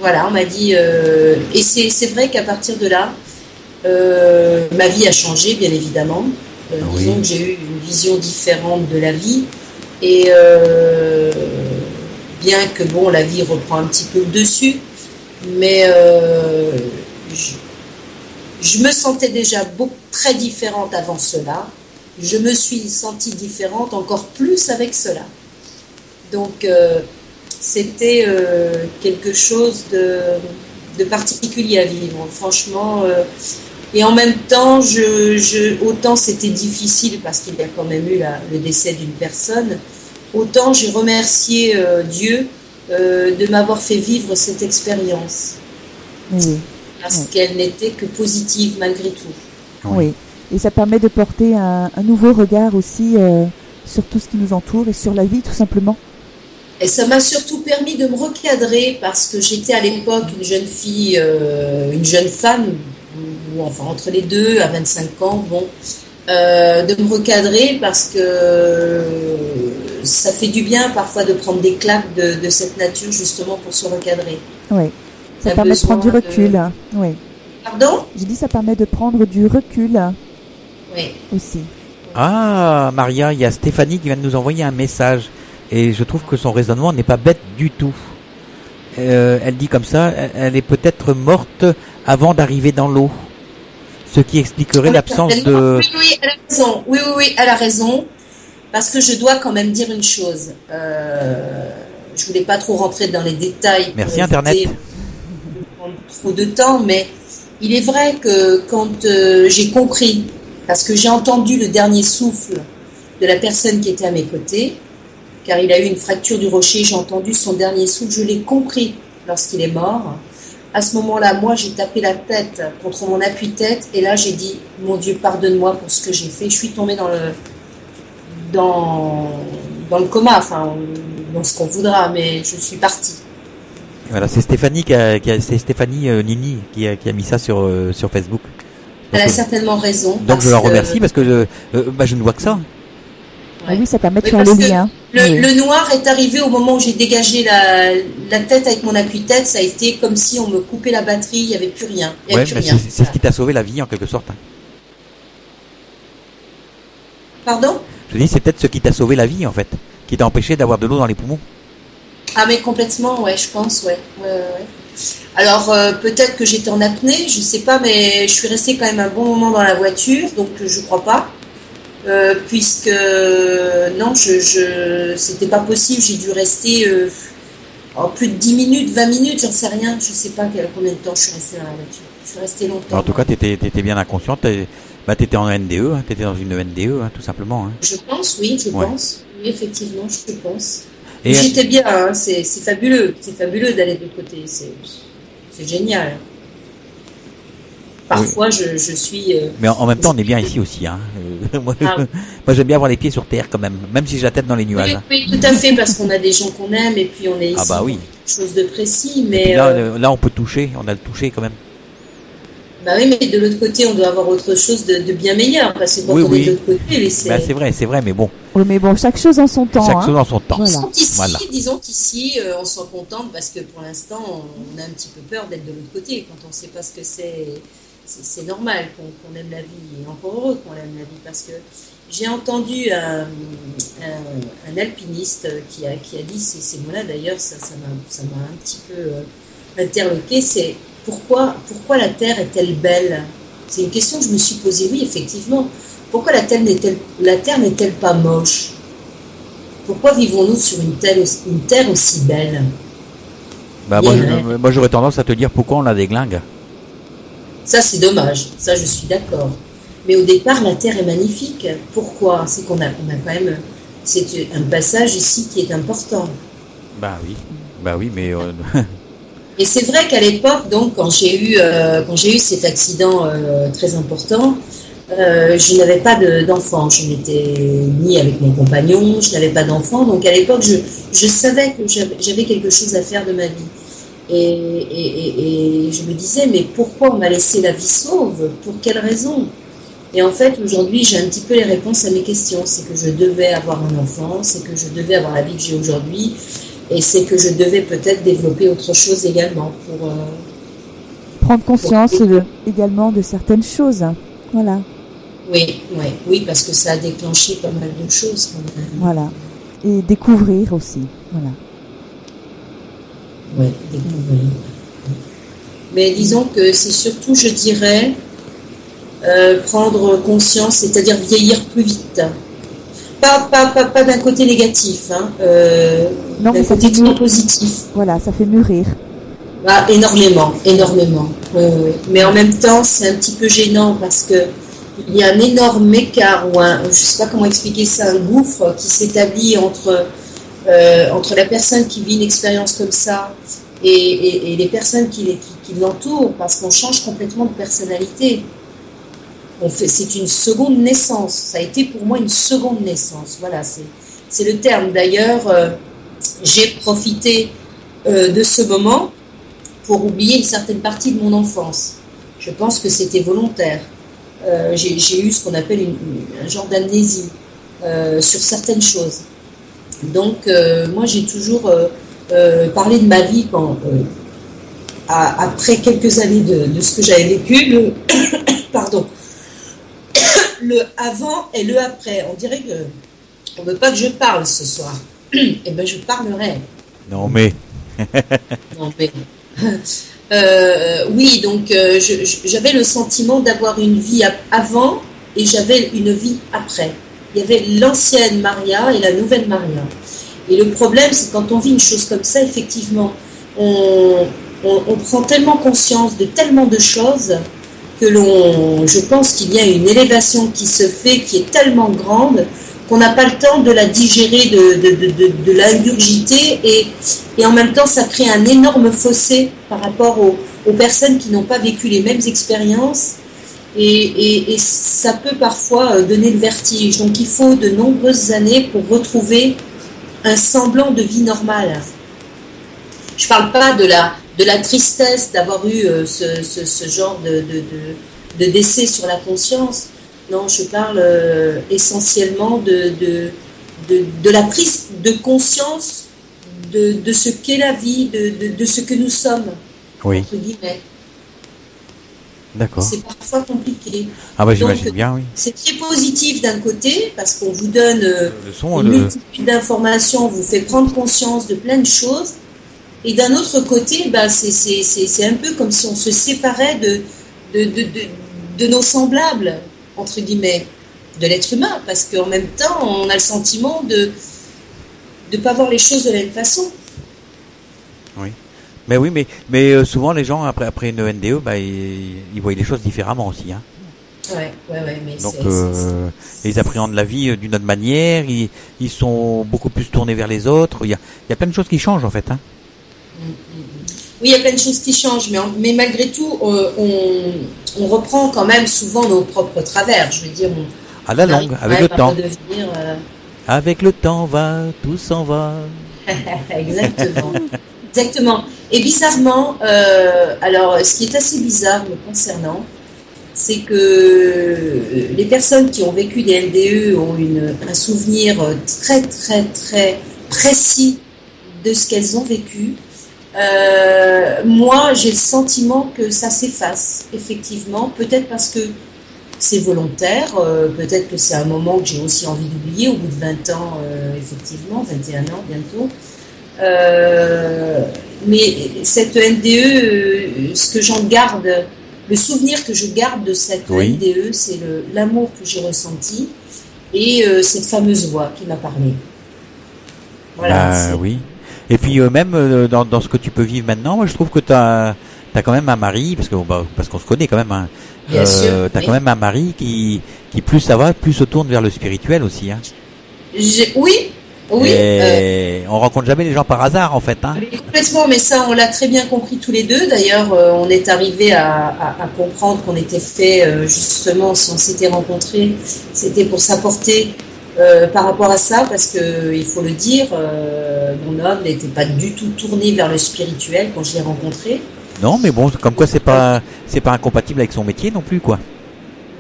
Voilà, on m'a dit et c'est vrai qu'à partir de là, ma vie a changé, bien évidemment. Disons que j'ai eu une vision différente de la vie et bien que bon, la vie reprend un petit peu le dessus, mais je me sentais déjà très différente avant cela. Je me suis sentie différente encore plus avec cela. Donc, c'était quelque chose de particulier à vivre, franchement. Et en même temps, autant c'était difficile parce qu'il y a quand même eu le décès d'une personne, autant j'ai remercié Dieu de m'avoir fait vivre cette expérience. Oui. Parce qu'elle n'était que positive malgré tout. Oui. Et ça permet de porter un nouveau regard aussi sur tout ce qui nous entoure et sur la vie, tout simplement. Et ça m'a surtout permis de me recadrer parce que j'étais à l'époque une jeune fille, une jeune femme, ou enfin entre les deux, à 25 ans, de me recadrer parce que ça fait du bien parfois de prendre des claques de cette nature justement pour se recadrer. Oui, ça permet de prendre du recul. Oui. Pardon ? J'ai dit ça permet de prendre du recul. Oui. Aussi. Ah, Maria, il y a Stéphanie qui vient de nous envoyer un message et je trouve que son raisonnement n'est pas bête du tout. Elle dit comme ça, elle est peut-être morte avant d'arriver dans l'eau, ce qui expliquerait l'absence de... Oui, elle a raison. Oui, elle a raison, parce que je dois quand même dire une chose. Je voulais pas trop rentrer dans les détails. Merci Internet. Prendre trop de temps, mais il est vrai que quand j'ai compris, parce que j'ai entendu le dernier souffle de la personne qui était à mes côtés, car il a eu une fracture du rocher, j'ai entendu son dernier souffle, je l'ai compris lorsqu'il est mort. À ce moment-là, moi, j'ai tapé la tête contre mon appui-tête, et là, j'ai dit, mon Dieu, pardonne-moi pour ce que j'ai fait. Je suis tombée dans le coma, enfin, dans ce qu'on voudra, mais je suis partie. Voilà, c'est Stéphanie c'est Stéphanie Nini qui a mis ça sur Facebook. Elle a certainement raison. Donc je la remercie parce que je ne vois que ça. Ah oui, ça permet de faire le lien. Le noir est arrivé au moment où j'ai dégagé la tête avec mon appui-tête. Ça a été comme si on me coupait la batterie, il n'y avait plus rien. C'est ce qui t'a sauvé la vie en quelque sorte. Pardon ? Je dis, c'est peut-être ce qui t'a sauvé la vie en fait, qui t'a empêché d'avoir de l'eau dans les poumons. Ah mais complètement, ouais, je pense, ouais. Alors peut-être que j'étais en apnée, je sais pas, mais je suis restée quand même un bon moment dans la voiture, donc je crois pas. Puisque non, c'était pas possible, j'ai dû rester plus de 10 minutes, 20 minutes, j'en sais rien, je sais pas combien de temps je suis restée dans la voiture. Je suis restée longtemps. En tout cas, t'étais bien inconsciente, t'étais en NDE, hein, t'étais dans une NDE, hein, tout simplement. Hein. Je pense, oui, pense. Oui, effectivement, je pense. Et j'étais bien, hein, c'est fabuleux d'aller de l'autre côté, c'est génial. Parfois, oui. je suis... Mais en même temps, on est bien ici aussi. Hein. Moi, j'aime bien avoir les pieds sur terre quand même si j'ai la tête dans les nuages. Oui, tout à fait, parce qu'on a des gens qu'on aime et puis on est ici pour quelque chose de précis. Mais là, on peut toucher, on a le toucher quand même. Bah oui, mais de l'autre côté, on doit avoir autre chose de bien meilleur, parce que quand on est de l'autre côté... c'est vrai, mais bon. Oui, mais bon, chaque chose en son temps. Chaque chose en son temps. Voilà. Disons qu'ici, on s'en contente, parce que pour l'instant, on a un petit peu peur d'être de l'autre côté, quand on ne sait pas ce que c'est... C'est normal qu'on aime la vie, et encore heureux qu'on aime la vie, parce que j'ai entendu un alpiniste qui a dit ces mots-là, d'ailleurs, ça m'a un petit peu interloqué, c'est pourquoi la Terre est-elle belle? C'est une question que je me suis posée, oui, effectivement. Pourquoi la Terre n'est-elle pas moche? Pourquoi vivons-nous sur une Terre aussi belle? Moi, j'aurais tendance à te dire pourquoi on la déglingue. Ça, c'est dommage. Ça, je suis d'accord. Mais au départ, la Terre est magnifique. Pourquoi? C'est qu'on a quand même... C'est un passage ici qui est important. Bah oui, mais... Et c'est vrai qu'à l'époque, donc, quand j'ai eu cet accident très important, je n'avais pas d'enfant. Je n'étais ni avec mon compagnon, je n'avais pas d'enfant. Donc, à l'époque, je savais que j'avais quelque chose à faire de ma vie. Et je me disais, mais pourquoi on m'a laissé la vie sauve? Pour quelle raison? Et en fait, aujourd'hui, j'ai un petit peu les réponses à mes questions. C'est que je devais avoir un enfant, c'est que je devais avoir la vie que j'ai aujourd'hui, et c'est que je devais peut-être développer autre chose également pour... prendre conscience également de certaines choses. Voilà. Oui, parce que ça a déclenché pas mal de choses quand même. Voilà. Et découvrir aussi. Voilà. Oui, découvrir. Mais disons que c'est surtout, je dirais, prendre conscience, c'est-à-dire vieillir plus vite. Pas d'un côté négatif, hein, non, d'un côté très positif. Voilà, ça fait mûrir. Énormément. Oui. Mais en même temps, c'est un petit peu gênant parce que il y a un énorme écart, ou je ne sais pas comment expliquer ça, un gouffre qui s'établit entre la personne qui vit une expérience comme ça et les personnes qui l'entourent, parce qu'on change complètement de personnalité. C'est une seconde naissance. Ça a été pour moi une seconde naissance. Voilà, c'est le terme. D'ailleurs, j'ai profité de ce moment pour oublier une certaine partie de mon enfance. Je pense que c'était volontaire. J'ai eu ce qu'on appelle un genre d'amnésie sur certaines choses. Donc, moi, j'ai toujours parlé de ma vie après quelques années de ce que j'avais vécu. Pardon. Le avant et le après. On dirait qu'on ne veut pas que je parle ce soir. Eh bien, je parlerai. Non, mais... oui, donc j'avais le sentiment d'avoir une vie avant et j'avais une vie après. Il y avait l'ancienne Maria et la nouvelle Maria. Et le problème, c'est quand on vit une chose comme ça, effectivement, on prend tellement conscience de tellement de choses que je pense qu'il y a une élévation qui se fait, qui est tellement grande qu'on n'a pas le temps de la digérer, de l'ingurgiter, et en même temps, ça crée un énorme fossé par rapport aux personnes qui n'ont pas vécu les mêmes expériences, et ça peut parfois donner le vertige. Donc, il faut de nombreuses années pour retrouver un semblant de vie normale. Je parle pas de la tristesse d'avoir eu ce genre de décès sur la conscience. Non, je parle essentiellement de la prise de conscience de ce qu'est la vie, de ce que nous sommes, entre guillemets. D'accord. C'est parfois compliqué. Ah bah j'imagine bien, oui. C'est très positif d'un côté, parce qu'on vous donne une multitude d'informations, on vous fait prendre conscience de plein de choses. Et d'un autre côté, bah, c'est un peu comme si on se séparait de nos semblables, entre guillemets, de l'être humain, parce qu'en même temps, on a le sentiment de ne pas voir les choses de la même façon. Oui. Mais oui, mais souvent les gens après une NDE, bah, ils voient les choses différemment aussi, hein. Ouais, mais donc ils appréhendent la vie d'une autre manière, ils sont beaucoup plus tournés vers les autres. Il y a plein de choses qui changent en fait, hein. Oui, il y a plein de choses qui changent, mais malgré tout, on reprend quand même souvent nos propres travers. Je veux dire, à la longue, avec le temps. Avec le temps tout s'en va. Exactement. Exactement. Et bizarrement, alors ce qui est assez bizarre me concernant, c'est que les personnes qui ont vécu des LDE ont un souvenir très très très précis de ce qu'elles ont vécu. Moi, j'ai le sentiment que ça s'efface, effectivement, peut-être parce que c'est volontaire, peut-être que c'est un moment que j'ai aussi envie d'oublier au bout de 20 ans, effectivement, 21 ans bientôt. Mais cette NDE, ce que j'en garde, le souvenir que je garde de cette NDE, c'est l'amour que j'ai ressenti et cette fameuse voix qui m'a parlé. Voilà. Oui. Et puis même dans ce que tu peux vivre maintenant, moi je trouve que t'as quand même un mari, parce qu'on se connaît quand même, hein. Bien sûr. T'as quand même un mari qui plus ça va, plus se tourne vers le spirituel aussi, hein. Oui. Et on rencontre jamais les gens par hasard en fait, hein. Complètement, mais ça on l'a très bien compris tous les deux. D'ailleurs, on est arrivé à comprendre qu'on était fait justement, si on s'était rencontrés, c'était pour s'apporter par rapport à ça, parce que il faut le dire, mon homme n'était pas du tout tourné vers le spirituel quand je l'ai rencontré. Non, mais bon, comme quoi c'est pas incompatible avec son métier non plus, quoi.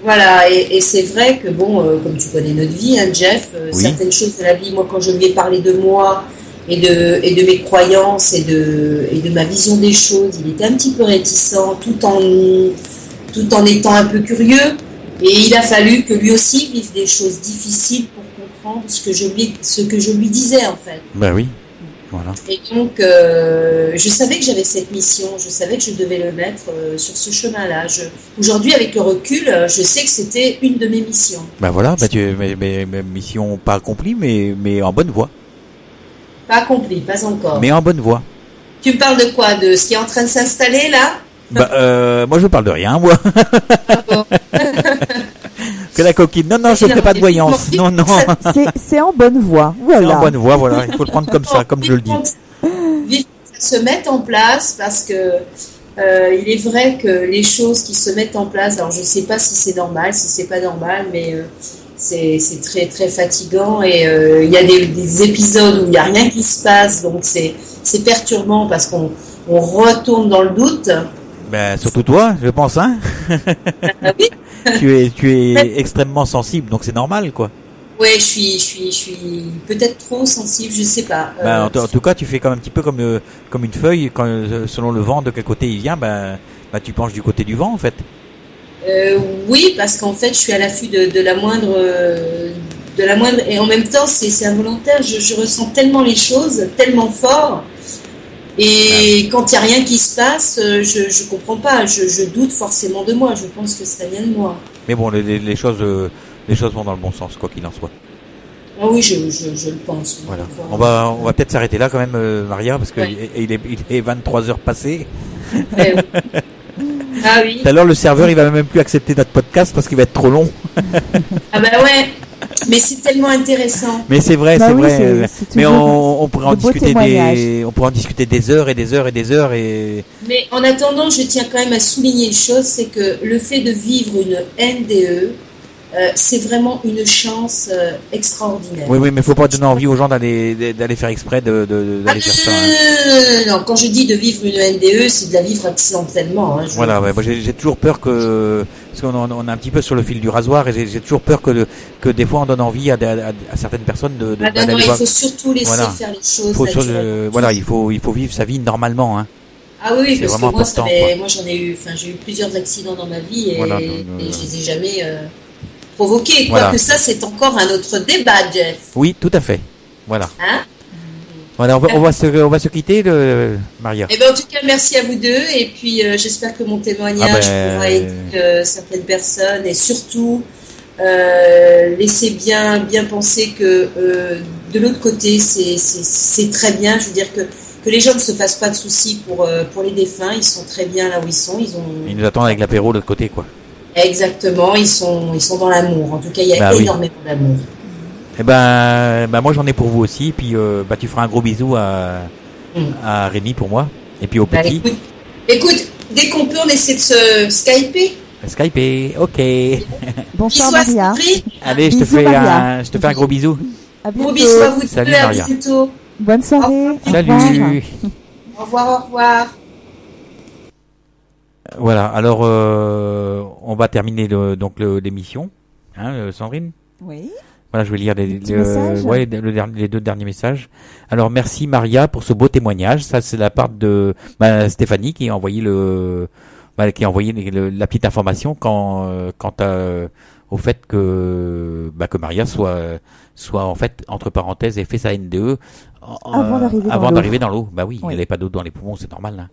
Voilà, et c'est vrai que bon, comme tu connais notre vie, hein, Jeff, certaines choses de la vie, moi quand je lui ai parlé de moi et de mes croyances et de ma vision des choses, il était un petit peu réticent, tout en étant un peu curieux, et il a fallu que lui aussi vive des choses difficiles pour comprendre ce que je lui disais en fait. Ben oui. Voilà. Et donc, je savais que j'avais cette mission, je savais que je devais le mettre sur ce chemin-là. Aujourd'hui, avec le recul, je sais que c'était une de mes missions. Ben voilà, mais mission pas accomplie, mais en bonne voie. Pas accomplie, pas encore. Mais en bonne voie. Tu me parles de quoi? De ce qui est en train de s'installer, là? Moi, je parle de rien, moi. Ah bon. Que la coquine. Non, je ne fais pas de voyance. Non. C'est en bonne voie. Voilà. C'est en bonne voie, voilà. Il faut le prendre comme ça, comme je le dis. Vivre ça se mette en place, parce que il est vrai que les choses qui se mettent en place, alors je ne sais pas si c'est normal, si c'est pas normal, mais c'est très très fatigant, et il y a des épisodes où il n'y a rien qui se passe, donc c'est perturbant parce qu'on retourne dans le doute. Ben, surtout toi, je pense, hein. Oui. Tu es extrêmement sensible, donc c'est normal, quoi. Ouais, je suis peut-être trop sensible, je sais pas. En tout cas, tu fais comme un petit peu comme une feuille, quand selon le vent de quel côté il vient, tu penches du côté du vent, en fait. Oui, parce qu'en fait, je suis à l'affût de la moindre, et en même temps, c'est involontaire. Je ressens tellement les choses, tellement fort. Et quand il n'y a rien qui se passe, je comprends pas. Je doute forcément de moi. Je pense que ça vient de moi. Mais bon, les choses vont dans le bon sens, quoi qu'il en soit. Ah oui, je le pense. Voilà. On va peut-être s'arrêter là quand même, Maria, parce que il est 23 heures passées. Ah oui. Tout à l'heure, le serveur, il va même plus accepter notre podcast parce qu'il va être trop long. Ah ben ouais. Mais c'est tellement intéressant. Mais c'est vrai, c'est vrai. Mais on pourrait en discuter des heures et des heures et des heures et. Mais en attendant, je tiens quand même à souligner une chose, c'est que le fait de vivre une NDE, c'est vraiment une chance extraordinaire. Oui, mais faut pas donner envie aux gens d'aller faire exprès d'aller faire ça. Non, quand je dis de vivre une NDE, c'est de la vivre accidentellement. Hein, voilà, ouais, moi j'ai toujours peur que, parce qu'on est un petit peu sur le fil du rasoir, et j'ai toujours peur que des fois on donne envie à certaines personnes d'aller il voir. faut surtout laisser faire les choses. Voilà, il faut vivre sa vie normalement, hein. Ah oui, c'est parce vraiment que moi j'ai eu plusieurs accidents dans ma vie et, voilà, et je les ai jamais provoqués. Voilà. Quoique ça, c'est encore un autre débat, Jeff. Oui, tout à fait. Voilà. Hein? Voilà, on va se quitter, Maria. Eh ben, en tout cas, merci à vous deux. Et puis, j'espère que mon témoignage pourra aider certaines personnes. Et surtout, laissez bien penser que de l'autre côté, c'est très bien. Je veux dire que les gens ne se fassent pas de soucis pour les défunts. Ils sont très bien là où ils sont. Ils nous attendent avec l'apéro de l'autre côté, quoi. Exactement. Ils sont dans l'amour. En tout cas, il y a énormément d'amour. Eh ben, moi j'en ai pour vous aussi. Puis tu feras un gros bisou à Rémi pour moi. Et puis au petit. Écoute, dès qu'on peut, on essaie de se skyper. Skyper, ok. Bonsoir Maria. Allez, je te fais un gros bisou. Gros bisous à vous. Salut Maria. À bientôt. Bonne soirée. Salut. Au revoir. Voilà, alors on va terminer l'émission, hein, Sandrine. Oui. Voilà, je vais lire les 2 derniers messages. Alors merci Maria pour ce beau témoignage. Ça c'est la part de Stéphanie qui a envoyé la petite information quant au fait que Maria soit en fait entre parenthèses ait fait sa NDE avant d'arriver dans l'eau. Bah oui, il n'avait pas d'eau dans les poumons, c'est normal. Hein.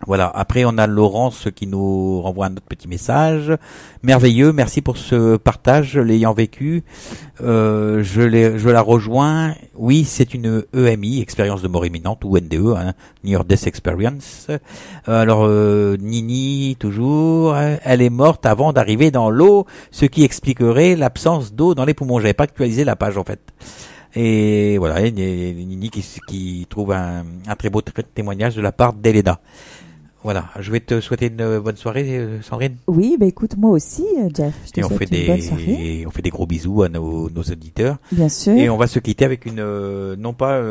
Voilà. Après, on a Laurence qui nous renvoie un autre petit message. Merveilleux. Merci pour ce partage. L'ayant vécu, je la rejoins. Oui, c'est une EMI, expérience de mort imminente, ou NDE, hein, Near Death Experience. Alors, Nini, toujours, elle est morte avant d'arriver dans l'eau, ce qui expliquerait l'absence d'eau dans les poumons. J'avais pas actualisé la page, en fait. Et voilà, Nini qui trouve un très beau témoignage de la part d'Elena. Voilà, je vais te souhaiter une bonne soirée, Sandrine. Oui, écoute, moi aussi, Jeff. Je te souhaite une bonne soirée. On fait des gros bisous à nos auditeurs. Bien sûr. Et on va se quitter avec non pas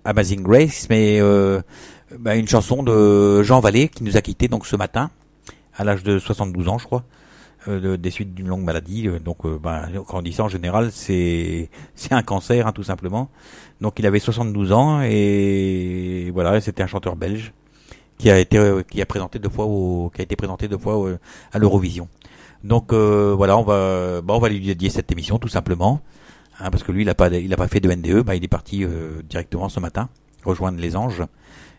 Amazing Grace, mais une chanson de Jean Vallée qui nous a quittés donc ce matin, à l'âge de 72 ans, je crois. Des suites d'une longue maladie, quand on dit ça en général, c'est un cancer, hein, tout simplement. Donc il avait 72 ans et voilà, c'était un chanteur belge qui a été présenté 2 fois à l'Eurovision. Donc voilà, on va lui dédier cette émission tout simplement, hein, parce que lui il a pas fait de NDE, il est parti directement ce matin rejoindre les anges.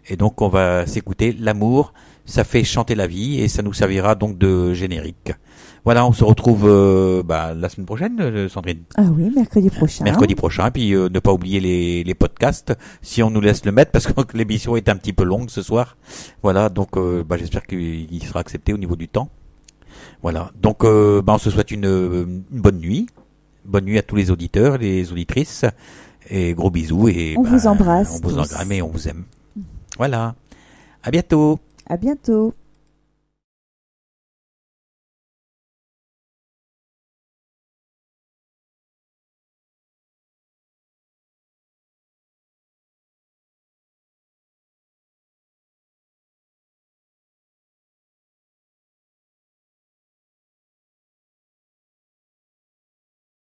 Et donc on va s'écouter L'amour, ça fait chanter la vie et ça nous servira donc de générique. Voilà, on se retrouve la semaine prochaine, Sandrine. Ah oui, mercredi prochain. Mercredi prochain, puis ne pas oublier les podcasts, si on nous laisse le mettre, parce que l'émission est un petit peu longue ce soir. Voilà, donc j'espère qu'il sera accepté au niveau du temps. Voilà, donc on se souhaite une bonne nuit. Bonne nuit à tous les auditeurs, les auditrices, et gros bisous. Et on vous embrasse. On vous embrasse et on vous aime. Voilà, à bientôt. À bientôt.